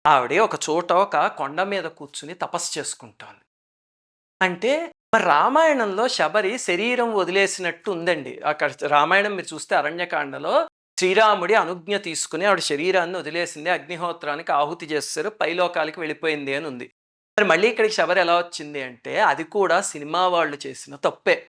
ఆవిడ ఒక చోట ఒక కొండ మీద కూర్చుని తపస్సు చేసుకుంటోంది. అంటే మరి రామాయణంలో శబరి శరీరం వదిలేసినట్టు ఉందండి. అక్కడ రామాయణం మీరు చూస్తే అరణ్యకాండలో శ్రీరాముడి అనుజ్ఞ తీసుకుని ఆవిడ శరీరాన్ని వదిలేసింది, అగ్నిహోత్రానికి ఆహుతి చేస్తారు, పైలోకాలకి వెళ్ళిపోయింది అని ఉంది. మరి మళ్ళీ ఇక్కడికి శబరి ఎలా వచ్చింది అంటే అది కూడా సినిమా వాళ్ళు చేసిన తప్పే.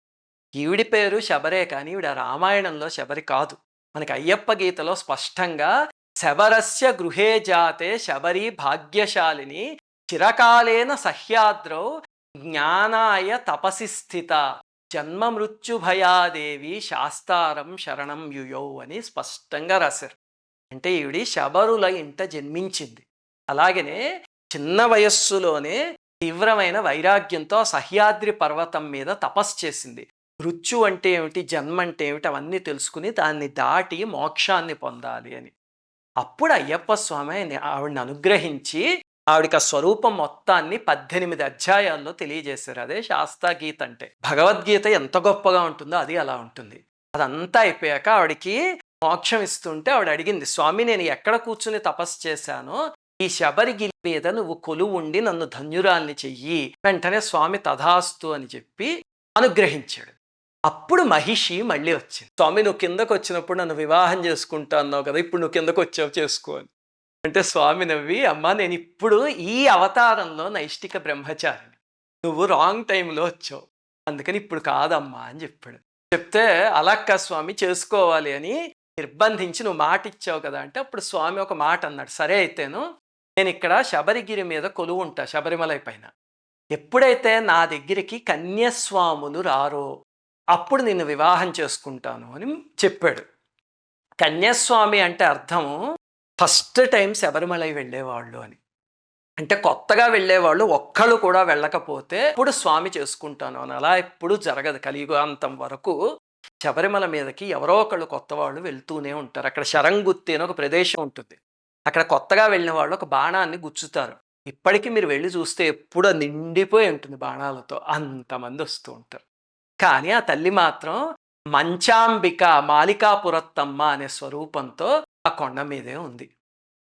ఈవిడి పేరు శబరే కానీ ఈవిడ రామాయణంలో శబరి కాదు. మనకి అయ్యప్ప గీతలో స్పష్టంగా శబరస్య గృహే జాతే శబరి భాగ్యశాలిని చిరకాలేన సహ్యాద్రౌ జ్ఞానాయ తపసి స్థిత జన్మ మృత్యుభయాదేవి శాస్తారం శరణం యుయౌ అని స్పష్టంగా రాశారు. అంటే ఈవిడి శబరుల ఇంట జన్మించింది. అలాగనే చిన్న వయస్సులోనే తీవ్రమైన వైరాగ్యంతో సహ్యాద్రి పర్వతం మీద తపస్సు చేసింది. మృత్యు అంటే ఏమిటి, జన్మ అంటే ఏమిటి అవన్నీ తెలుసుకుని దాన్ని దాటి మోక్షాన్ని పొందాలి అని. అప్పుడు అయ్యప్ప స్వామి ఆవిడని అనుగ్రహించి ఆవిడకి ఆ స్వరూపం మొత్తాన్ని 18 అధ్యాయాల్లో తెలియజేశారు. అదే శాస్తా గీత అంటే. భగవద్గీత ఎంత గొప్పగా ఉంటుందో అది అలా ఉంటుంది. అదంతా అయిపోయాక ఆవిడికి మోక్షం ఇస్తుంటే ఆవిడ అడిగింది, "స్వామి, నేను ఎక్కడ కూర్చుని తపస్సు చేశానో ఈ శబరిగిరి మీద నువ్వు కొలువుండి నన్ను ధన్యురాల్ని చెయ్యి." వెంటనే స్వామి తథాస్తు అని చెప్పి అనుగ్రహించాడు. అప్పుడు మహిషి మళ్ళీ వచ్చింది. "స్వామి, నువ్వు కిందకు వచ్చినప్పుడు నన్ను వివాహం చేసుకుంటా అన్నావు కదా, ఇప్పుడు నువ్వు కిందకు వచ్చావు, చేసుకో" అని. అంటే స్వామి నవ్వి, "అమ్మా, నేను ఇప్పుడు ఈ అవతారంలో నైష్టిక బ్రహ్మచారిని. నువ్వు రాంగ్ టైంలో వచ్చావు, అందుకని ఇప్పుడు కాదమ్మా" అని చెప్పాడు. చెప్తే "అలాక్క స్వామి, చేసుకోవాలి" అని నిర్బంధించి, "నువ్వు మాట ఇచ్చావు కదా" అంటే అప్పుడు స్వామి ఒక మాట అన్నాడు. "సరే అయితేను, నేను ఇక్కడ శబరిగిరి మీద కొలువు ఉంటా, శబరిమలై పైన. ఎప్పుడైతే నా దగ్గరికి కన్యస్వాములు రారో అప్పుడు నిన్ను వివాహం చేసుకుంటాను" అని చెప్పాడు. కన్యస్వామి అంటే అర్థం ఫస్ట్ టైం శబరిమలై వెళ్ళేవాళ్ళు అని. అంటే కొత్తగా వెళ్ళేవాళ్ళు ఒక్కళ్ళు కూడా వెళ్ళకపోతే ఇప్పుడు స్వామి చేసుకుంటాను అని. అలా ఎప్పుడు జరగదు. కలియుగాంతం వరకు శబరిమల మీదకి ఎవరో ఒకళ్ళు కొత్త వాళ్ళు వెళ్తూనే ఉంటారు. అక్కడ శరంగుత్తి అని ఒక ప్రదేశం ఉంటుంది. అక్కడ కొత్తగా వెళ్ళిన వాళ్ళు ఒక బాణాన్ని గుచ్చుతారు. ఇప్పటికీ మీరు వెళ్ళి చూస్తే ఎప్పుడు నిండిపోయి ఉంటుంది బాణాలతో. అంతమంది వస్తూ ఉంటారు. కానీ ఆ తల్లి మాత్రం మంచాంబిక, మాలికాపురత్తమ్మ అనే స్వరూపంతో ఆ కొండ మీదే ఉంది.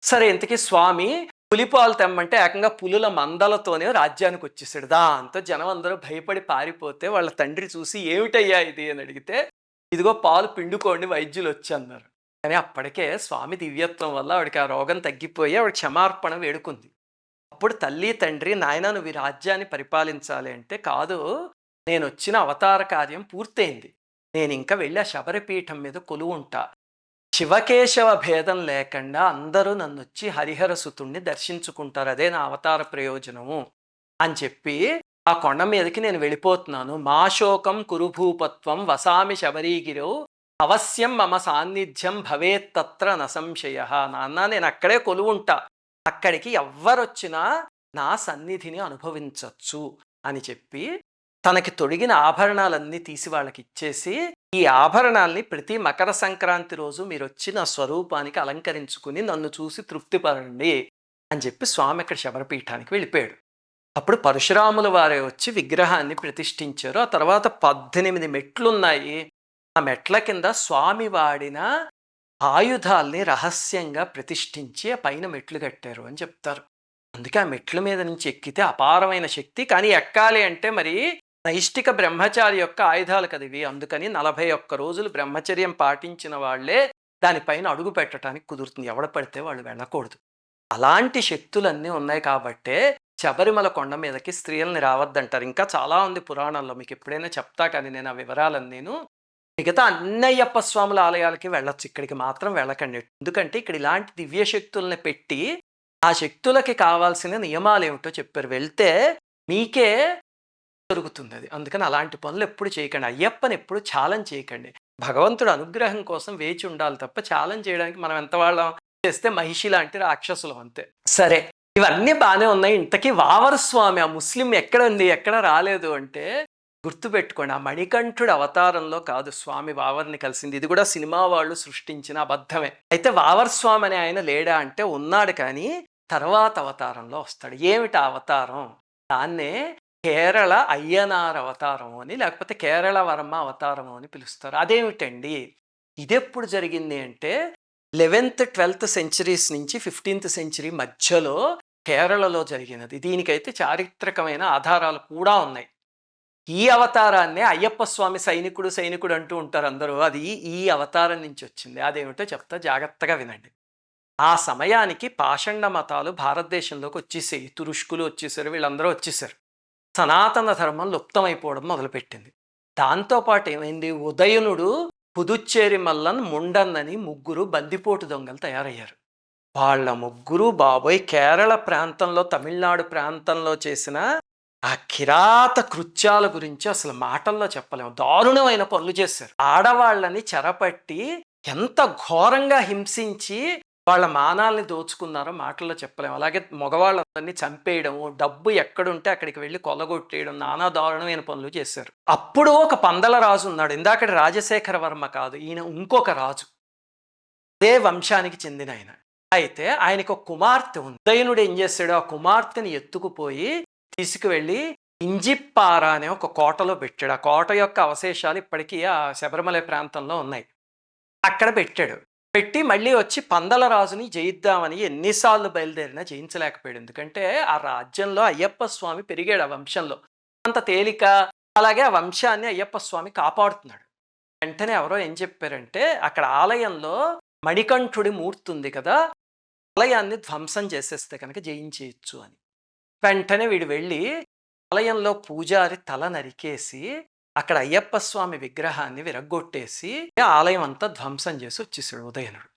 సరే, ఇంతకీ స్వామి పులిపాలు తెమ్మంటే ఏకంగా పులుల మందలతోనే రాజ్యానికి వచ్చేసాడు. దాంతో జనం అందరూ భయపడి పారిపోతే వాళ్ళ తండ్రి చూసి, "ఏమిటయ్యా ఇది" అని అడిగితే, "ఇదిగో పాలు పిండుకోండి, వైద్యులు వచ్చి" అన్నారు. కానీ అప్పటికే స్వామి దివ్యత్వం వల్ల ఆవిడకి ఆ రోగం తగ్గిపోయి ఆవిడ క్షమార్పణ వేడుకుంది. అప్పుడు తల్లి తండ్రి, "నాయనా, నువ్వు ఈ రాజ్యాన్ని పరిపాలించాలి" అంటే, "కాదు, నేను వచ్చిన అవతార కార్యం పూర్తయింది. నేను ఇంకా వెళ్ళి ఆ శబరిపీఠం మీద కొలువు ఉంటా. శివకేశవ భేదం లేకుండా అందరూ నన్ను వచ్చి హరిహర సుతుణ్ణి దర్శించుకుంటారు. అదే నా అవతార ప్రయోజనము" అని చెప్పి ఆ కొండ మీదకి నేను వెళ్ళిపోతున్నాను. "మా శోకం కురుభూపత్వం వసామి శబరీగిరౌ అవశ్యం మమ సాన్నిధ్యం భవేత్తత్ర నసంశయ." నాన్న, నేను అక్కడే కొలువుంటా, అక్కడికి ఎవ్వరొచ్చినా నా సన్నిధిని అనుభవించవచ్చు అని చెప్పి తనకి తొడిగిన ఆభరణాలన్నీ తీసి వాళ్ళకి ఇచ్చేసి, "ఈ ఆభరణాల్ని ప్రతి మకర సంక్రాంతి రోజు మీరు వచ్చి నా స్వరూపానికి అలంకరించుకుని నన్ను చూసి తృప్తిపడండి" అని చెప్పి స్వామి అక్కడ శబరపీఠానికి వెళ్ళిపోయాడు. అప్పుడు పరశురాముల వారే వచ్చి విగ్రహాన్ని ప్రతిష్ఠించారు. ఆ తర్వాత 18 మెట్లున్నాయి. ఆ మెట్ల కింద స్వామి వాడిన ఆయుధాల్ని రహస్యంగా ప్రతిష్ఠించి ఆ పైన మెట్లు కట్టారు అని చెప్తారు. అందుకే ఆ మెట్ల మీద నుంచి ఎక్కితే అపారమైన శక్తి. కానీ ఎక్కాలి అంటే మరి నైష్టిక బ్రహ్మచారి యొక్క ఆయుధాలు కదివి. అందుకని 41 రోజులు బ్రహ్మచర్యం పాటించిన వాళ్ళే దానిపైన అడుగు పెట్టడానికి కుదురుతుంది. ఎవడ పడితే వాళ్ళు వెళ్ళకూడదు. అలాంటి శక్తులన్నీ ఉన్నాయి కాబట్టే శబరిమల కొండ మీదకి స్త్రీలని రావద్దంటారు. ఇంకా చాలా ఉంది పురాణాల్లో, మీకు ఎప్పుడైనా చెప్తా కానీ నేను ఆ వివరాలను మిగతా అన్నయ్యప్ప స్వాముల ఆలయాలకి వెళ్ళొచ్చు, ఇక్కడికి మాత్రం వెళ్ళకండి. ఎందుకంటే ఇక్కడ ఇలాంటి దివ్య శక్తుల్ని పెట్టి ఆ శక్తులకి కావాల్సిన నియమాలు ఏమిటో చెప్పారు. వెళ్తే మీకే దొరుకుతుంది అది. అందుకని అలాంటి పనులు ఎప్పుడు చేయకండి. అయ్యప్పని ఎప్పుడు ఛాలెంజ్ చేయకండి. భగవంతుడు అనుగ్రహం కోసం వేచి ఉండాలి తప్ప ఛాలెంజ్ చేయడానికి మనం ఎంత వాళ్ళం చేస్తే మహిషి లాంటి రాక్షసులు అంతే. సరే, ఇవన్నీ బాగానే ఉన్నాయి. ఇంతకీ వావరు స్వామి ఆ ముస్లిం ఎక్కడుంది, ఎక్కడ రాలేదు అంటే గుర్తుపెట్టుకోండి, ఆ మణికంఠుడు అవతారంలో కాదు స్వామి వావర్ని కలిసింది. ఇది కూడా సినిమా వాళ్ళు సృష్టించిన అబద్ధమే. అయితే వావర్ స్వామి అనే ఆయన లేడా అంటే ఉన్నాడు, కానీ తర్వాత అవతారంలో వస్తాడు. ఏమిటి అవతారం? దాన్నే కేరళ అయ్యనార్ అవతారం అని, లేకపోతే కేరళ వర్మ అవతారం అని పిలుస్తారు. అదేమిటండి? ఇదెప్పుడు జరిగింది అంటే 11th 12th సెంచరీస్ నుంచి 15th సెంచరీ మధ్యలో కేరళలో జరిగినది. దీనికైతే చారిత్రకమైన ఆధారాలు కూడా ఉన్నాయి. ఈ అవతారాన్నే అయ్యప్ప స్వామి సైనికుడు అంటూ ఉంటారు అందరూ. అది ఈ అవతారం నుంచి వచ్చింది. అదేమిటో చెప్తా, జాగ్రత్తగా వినండి. ఆ సమయానికి పాషండ మతాలు భారతదేశంలోకి వచ్చేసాయి. తురుష్కులు వచ్చేసారు, వీళ్ళందరూ వచ్చేసారు. సనాతన ధర్మం లుప్తమైపోవడం మొదలుపెట్టింది. దాంతోపాటు ఏమైంది, ఉదయనుడు, పుదుచ్చేరి మల్లన్, ముండన్ అని ముగ్గురు బందిపోటు దొంగలు తయారయ్యారు. వాళ్ళ ముగ్గురు బాబోయ్ కేరళ ప్రాంతంలో, తమిళనాడు ప్రాంతంలో చేసిన ఆ కిరాత కృత్యాల గురించి అసలు మాటల్లో చెప్పలేము. దారుణమైన పనులు చేశారు. ఆడవాళ్ళని చెరపట్టి ఎంత ఘోరంగా హింసించి వాళ్ళ మానాల్ని దోచుకున్నారో మాటల్లో చెప్పలేము. అలాగే మగవాళ్ళందరినీ చంపేయడము, డబ్బు ఎక్కడుంటే అక్కడికి వెళ్ళి కొల్లగొట్టేయడం, నానా దారుణమైన పనులు చేశారు. అప్పుడు ఒక పందల రాజు ఉన్నాడు. ఇందాకటి రాజశేఖర వర్మ కాదు, ఈయన ఇంకొక రాజు, అదే వంశానికి చెందిన ఆయన. అయితే ఆయనకు ఒక కుమార్తె ఉంది. ఉదయనుడు ఏం చేశాడు, ఆ కుమార్తెని ఎత్తుకుపోయి తీసుకువెళ్ళి ఇంజిప్పారా అనే ఒక కోటలో పెట్టాడు. ఆ కోట యొక్క అవశేషాలు ఇప్పటికీ ఆ శబరిమల ప్రాంతంలో ఉన్నాయి. అక్కడ పెట్టాడు. పెట్టి మళ్ళీ వచ్చి పందల రాజుని జయిద్దామని ఎన్నిసార్లు బయలుదేరినా జయించలేకపోయాడు. ఎందుకంటే ఆ రాజ్యంలో అయ్యప్ప స్వామి పెరిగాడు ఆ వంశంలో. అంత తేలిక. అలాగే ఆ వంశాన్ని అయ్యప్ప స్వామి కాపాడుతున్నాడు. వెంటనే ఎవరో ఏం చెప్పారంటే, అక్కడ ఆలయంలో మణికంఠుడి మూర్తి ఉంది కదా, ఆలయాన్ని ధ్వంసం చేసేస్తే కనుక జయించేయచ్చు అని. వెంటనే వీడు వెళ్ళి ఆలయంలో పూజారి తల నరికేసి అక్కడ అయ్యప్ప స్వామి విగ్రహాన్ని విరగ్గొట్టేసి ఆలయం అంతా ధ్వంసం చేసి వచ్చేసాడు ఉదయనుడు.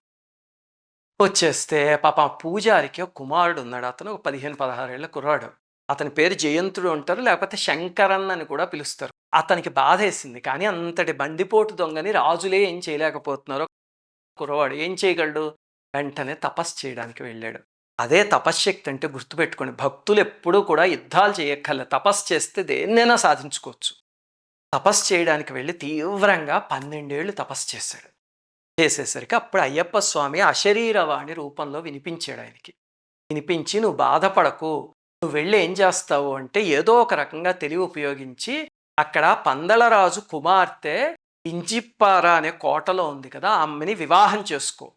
వచ్చేస్తే పాప పూజారికి ఒక కుమారుడు ఉన్నాడు. అతను 15-16 ఏళ్ల కుర్రాడు. అతని పేరు జయంతుడు అంటారు, లేకపోతే శంకరన్ అని కూడా పిలుస్తారు. అతనికి బాధేసింది. కానీ అంతటి బందిపోటు దొంగని రాజులే ఏం చేయలేకపోతున్నారు. కుర్రవాడు ఏం చేయగలడు? వెంటనే తపస్సు చేయడానికి వెళ్ళాడు. అదే తపశ్శక్తి అంటే గుర్తుపెట్టుకోండి, భక్తులు ఎప్పుడూ కూడా యుద్ధాలు చేయక్కర్లే. తపస్సు చేస్తే దేన్నైనా సాధించుకోవచ్చు. తపస్సు చేయడానికి వెళ్ళి తీవ్రంగా 12 ఏళ్ళు తపస్సు చేశాడు. చేసేసరికి అప్పుడు అయ్యప్ప స్వామి అశరీరవాణి రూపంలో వినిపించాడు ఆయనకి. వినిపించి, నువ్వు బాధపడకు, నువ్వు వెళ్ళి ఏం చేస్తావు అంటే ఏదో ఒక రకంగా తెలివి ఉపయోగించి అక్కడ పందలరాజు కుమార్తె ఇంజిప్పారా అనే కోటలో ఉంది కదా, ఆమెని వివాహం చేసుకో.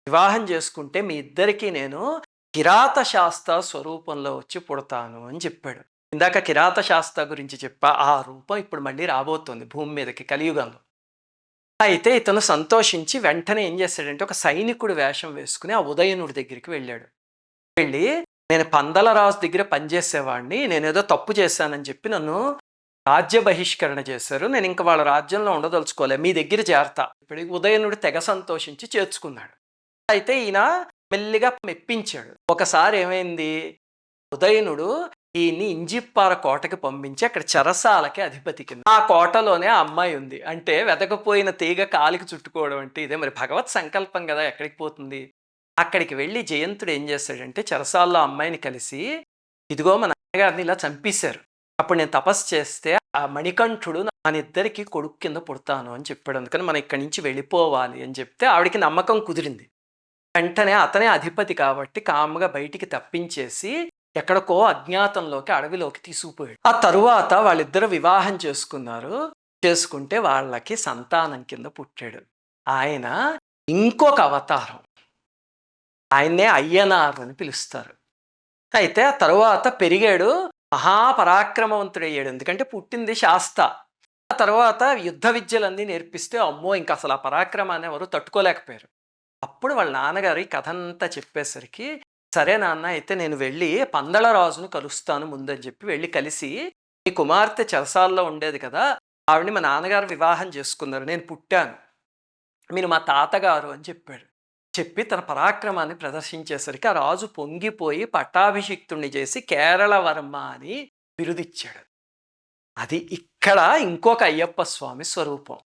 వివాహం చేసుకుంటే మీ ఇద్దరికీ నేను కిరాత శాస్త్ర స్వరూపంలో వచ్చి పుడతాను అని చెప్పాడు. ఇందాక కిరాత శాస్త్ర గురించి చెప్పా, ఆ రూపం ఇప్పుడు మళ్ళీ రాబోతోంది భూమి మీదకి కలియుగంలో. అయితే ఇతను సంతోషించి వెంటనే ఏం చేశాడంటే ఒక సైనికుడు వేషం వేసుకుని ఆ ఉదయనుడి దగ్గరికి వెళ్ళాడు. వెళ్ళి, నేను పందలరాజు దగ్గర పనిచేసేవాడిని, నేనేదో తప్పు చేశానని చెప్పి నన్ను రాజ్య బహిష్కరణ చేశారు, నేను ఇంకా వాళ్ళ రాజ్యంలో ఉండదలుచుకోలే, మీ దగ్గర చేరతా. ఇప్పుడు ఉదయనుడు తెగ సంతోషించి చేర్చుకున్నాడు. అయితే ఈయన మెల్లిగా మెప్పించాడు. ఒకసారి ఏమైంది, ఉదయనుడు ఈయన్ని ఇంజిప్పార కోటకి పంపించి అక్కడ చెరసాలకి అధిపతి కింద. ఆ కోటలోనే ఆ అమ్మాయి ఉంది. అంటే వెతకపోయిన తీగ కాలికి చుట్టుకోవడం అంటే ఇదే. మరి భగవత్ సంకల్పం కదా, ఎక్కడికి పోతుంది. అక్కడికి వెళ్ళి జయంతుడు ఏం చేశాడంటే చెరసాల్లో అమ్మాయిని కలిసి, ఇదిగో మా నాన్నగారిని ఇలా చంపేశారు, అప్పుడు నేను తపస్సు చేస్తే ఆ మణికంఠుడు మనిద్దరికి కొడుకు కింద పుడతాను అని చెప్పాడు. అందుకని మనం ఇక్కడి నుంచి వెళ్ళిపోవాలి అని చెప్తే ఆవిడికి నమ్మకం కుదిరింది. వెంటనే అతనే అధిపతి కాబట్టి కామ్గా బయటికి తప్పించేసి ఎక్కడికో అజ్ఞాతంలోకి, అడవిలోకి తీసుకుపోయాడు. ఆ తరువాత వాళ్ళిద్దరు వివాహం చేసుకున్నారు. చేసుకుంటే వాళ్ళకి సంతానం కింద పుట్టాడు. ఆయన ఇంకొక అవతారం. ఆయన్నే అయ్యనార్ అని పిలుస్తారు. అయితే ఆ తరువాత పెరిగాడు, మహాపరాక్రమవంతుడయ్యాడు. ఎందుకంటే పుట్టింది శాస్త. ఆ తర్వాత యుద్ధ విద్యలన్నీ నేర్పిస్తే అమ్మో! ఇంక అసలు ఆ పరాక్రమాన్ని ఎవరు తట్టుకోలేకపోయారు. అప్పుడు వాళ్ళ నాన్నగారు ఈ కథంతా చెప్పేసరికి, సరే నాన్న అయితే నేను వెళ్ళి పందలరాజును కలుస్తాను ముందని చెప్పి వెళ్ళి కలిసి, "మీ కుమార్తె చెరసాలలో ఉండేది కదా! ఆవిడని మా నాన్నగారు వివాహం చేసుకున్నారు. నేను పుట్టాను. మీరు మా తాతగారు" అని చెప్పాడు. చెప్పి తన పరాక్రమాన్ని ప్రదర్శించేసరికి ఆ రాజు పొంగిపోయి పట్టాభిషిక్తుణ్ణి చేసి కేరళ వర్మ అని బిరుదిచ్చాడు. అది ఇక్కడ ఇంకొక అయ్యప్ప స్వామి స్వరూపం.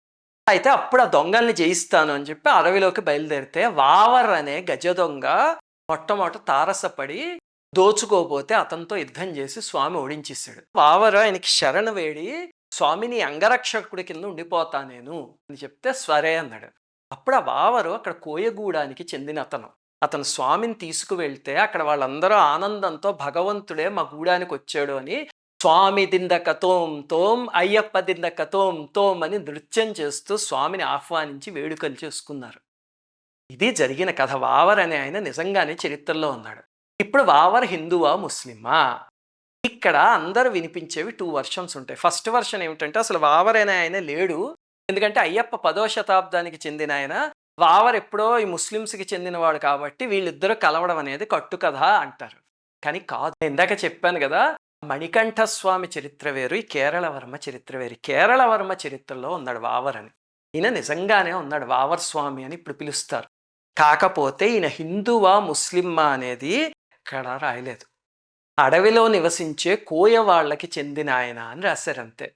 అయితే అప్పుడు ఆ దొంగల్ని జయిస్తాను అని చెప్పి అడవిలోకి బయలుదేరితే వావర్ అనే గజ దొంగ మొట్టమొదట తారసపడి దోచుకోపోతే అతనితో యుద్ధం చేసి స్వామి ఓడించేశాడు. వావర్ ఆయనకి శరణు వేడి, స్వామిని అంగరక్షకుడి కింద ఉండిపోతా నేను అని చెప్తే సరే అన్నాడు. అప్పుడు ఆ వావరు అక్కడ కోయగూడానికి చెందిన అతను స్వామిని తీసుకువెళ్తే అక్కడ వాళ్ళందరూ ఆనందంతో భగవంతుడే మా గూడానికి వచ్చాడు అని స్వామి దిందక తోం తోం అయ్యప్ప దిందక తోం తోం అని నృత్యం చేస్తూ స్వామిని ఆహ్వానించి వేడుకలు చేసుకున్నారు. ఇది జరిగిన కథ. వావర్ అనే ఆయన నిజంగానే చరిత్రలో ఉన్నాడు. ఇప్పుడు వావర్ హిందువా ముస్లిమా? ఇక్కడ అందరూ వినిపించేవి 2 వర్షన్స్ ఉంటాయి. ఫస్ట్ వర్షన్ ఏమిటంటే అసలు వావర్ అనే ఆయన లేడు. ఎందుకంటే అయ్యప్ప 10వ శతాబ్దానికి చెందిన ఆయన, వావర్ ఎప్పుడో ఈ ముస్లిమ్స్కి చెందినవాడు కాబట్టి వీళ్ళిద్దరూ కలవడం అనేది కట్టుకథ అంటారు. కానీ కాదు. నేను ఇందాక చెప్పాను కదా, మణికంఠస్వామి చరిత్ర వేరు, ఈ కేరళ వర్మ చరిత్ర వేరు. కేరళ వర్మ చరిత్రలో ఉన్నాడు వావర్ అని. ఈయన నిజంగానే ఉన్నాడు, వావర్ స్వామి అని ఇప్పుడు పిలుస్తారు. కాకపోతే ఈయన హిందువా ముస్లిమ్మా అనేది ఇక్కడ రాయలేదు. అడవిలో నివసించే కోయ వాళ్ళకి చెందిన ఆయన అని రాశారంతే.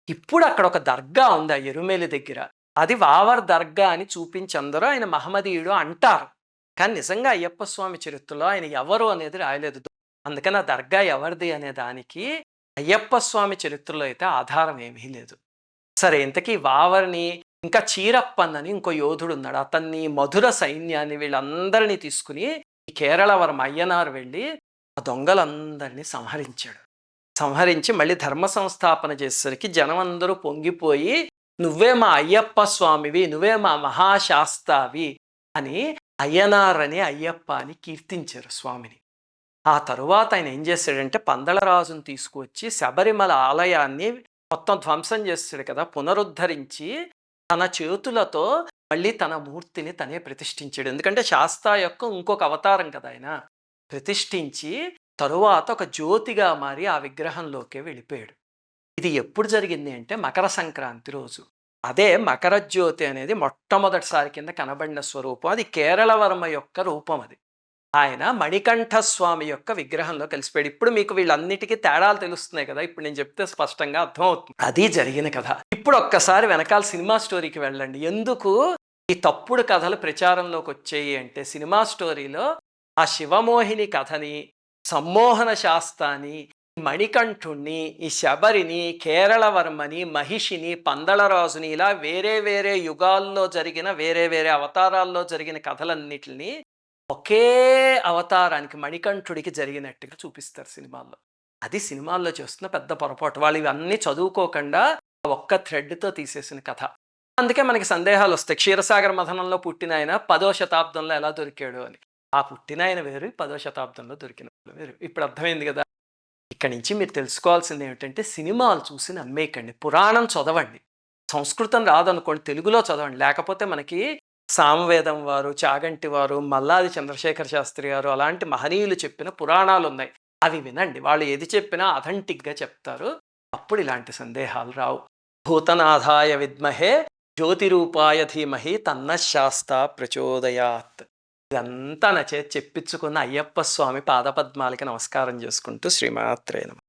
ఇప్పుడు అక్కడ ఒక దర్గా ఉంది ఆ ఎరుమేలి దగ్గర. అది వావర్ దర్గా అని చూపించి అందరూ ఆయన మహమ్మదీయుడు అంటారు. కానీ నిజంగా అయ్యప్ప స్వామి చరిత్రలో ఆయన ఎవరు అనేది రాయలేదు. అందుకని ఆ దర్గా ఎవరిది అనే దానికి అయ్యప్ప స్వామి చరిత్రలో అయితే ఆధారం ఏమీ లేదు. సరే, ఇంతకీ వావర్ని ఇంకా చీరప్పన్ అని ఇంకో యోధుడు ఉన్నాడు. అతన్ని మధుర సైన్యాన్ని వీళ్ళందరినీ తీసుకుని ఈ కేరళ వర్మ అయ్యనార్ వెళ్ళి ఆ దొంగలందరినీ సంహరించి మళ్ళీ ధర్మ సంస్థాపన చేసేసరికి జనం అందరూ పొంగిపోయి, నువ్వే మా అయ్యప్ప స్వామివి, నువ్వే మా మహాశాస్తావి అని అయ్యనార్ అని అయ్యప్ప అని కీర్తించారు స్వామిని. ఆ తరువాత ఆయన ఏం చేశాడంటే పందలరాజును తీసుకువచ్చి శబరిమల ఆలయాన్ని మొత్తం ధ్వంసం చేస్తాడు కదా, పునరుద్ధరించి తన చేతులతో మళ్ళీ తన మూర్తిని తనే ప్రతిష్ఠించాడు. ఎందుకంటే శాస్తా యొక్క ఇంకొక అవతారం కదా ఆయన. ప్రతిష్ఠించి తరువాత ఒక జ్యోతిగా మారి ఆ విగ్రహంలోకే వెళ్ళిపోయాడు. ఇది ఎప్పుడు జరిగింది అంటే మకర సంక్రాంతి రోజు. అదే మకర జ్యోతి అనేది మొట్టమొదటిసారి కింద కనబడిన స్వరూపం. అది కేరళ వర్మ యొక్క రూపం. అది ఆయన మణికంఠ స్వామి యొక్క విగ్రహంలో కలిసిపోయాడు. ఇప్పుడు మీకు వీళ్ళన్నిటికీ తేడాలు తెలుస్తున్నాయి కదా, ఇప్పుడు నేను చెప్తే స్పష్టంగా అర్థమవుతుంది. అది జరిగిన కథ. ఇప్పుడు ఒక్కసారి వెనకాల సినిమా స్టోరీకి వెళ్ళండి. ఎందుకు ఈ తప్పుడు కథలు ప్రచారంలోకి వచ్చాయి అంటే, సినిమా స్టోరీలో ఆ శివమోహిని కథని, సమ్మోహన శాస్తాని, మణికంఠుణ్ణి, ఈ శబరిని, కేరళ వర్మని, మహిషిని, పందళరాజుని, ఇలా వేరే వేరే యుగాల్లో జరిగిన వేరే వేరే అవతారాల్లో జరిగిన కథలన్నిటిని ఒకే అవతారానికి మణికంఠుడికి జరిగినట్టుగా చూపిస్తారు సినిమాల్లో. అది సినిమాల్లో చేస్తున్న పెద్ద పొరపాటు. వాళ్ళు ఇవన్నీ చదువుకోకుండా ఒక్క థ్రెడ్తో తీసేసిన కథ. అందుకే మనకి సందేహాలు వస్తాయి. క్షీరసాగర మథనంలో పుట్టిన ఆయన 10వ శతాబ్దంలో ఎలా దొరికాడు అని. ఆ పుట్టిన ఆయన వేరు, 10వ శతాబ్దంలో దొరికిన వేరు. ఇప్పుడు అర్థమైంది కదా. ఇక్కడి నుంచి మీరు తెలుసుకోవాల్సింది ఏమిటంటే, సినిమాలు చూసి నమ్మేయకండి, పురాణం చదవండి. సంస్కృతం రాదనుకోండి, తెలుగులో చదవండి. లేకపోతే మనకి సామవేదం వారు, చాగంటి వారు, మల్లాది చంద్రశేఖర శాస్త్రి గారు అలాంటి మహనీయులు చెప్పిన పురాణాలు ఉన్నాయి. అవి వినండి. వాళ్ళు ఏది చెప్పినా అథెంటిక్గా చెప్తారు. అప్పుడు ఇలాంటి సందేహాలు రావు. భూతనాథాయ విద్మహే జ్యోతిరూపాయ ధీమహి తన్నః శాస్తా ప్రచోదయాత్. ఇదంతా నా చేతి చెప్పించుకున్న అయ్యప్ప స్వామి పాదపద్మాలకి నమస్కారం చేసుకుంటూ శ్రీమాత్రే నమః.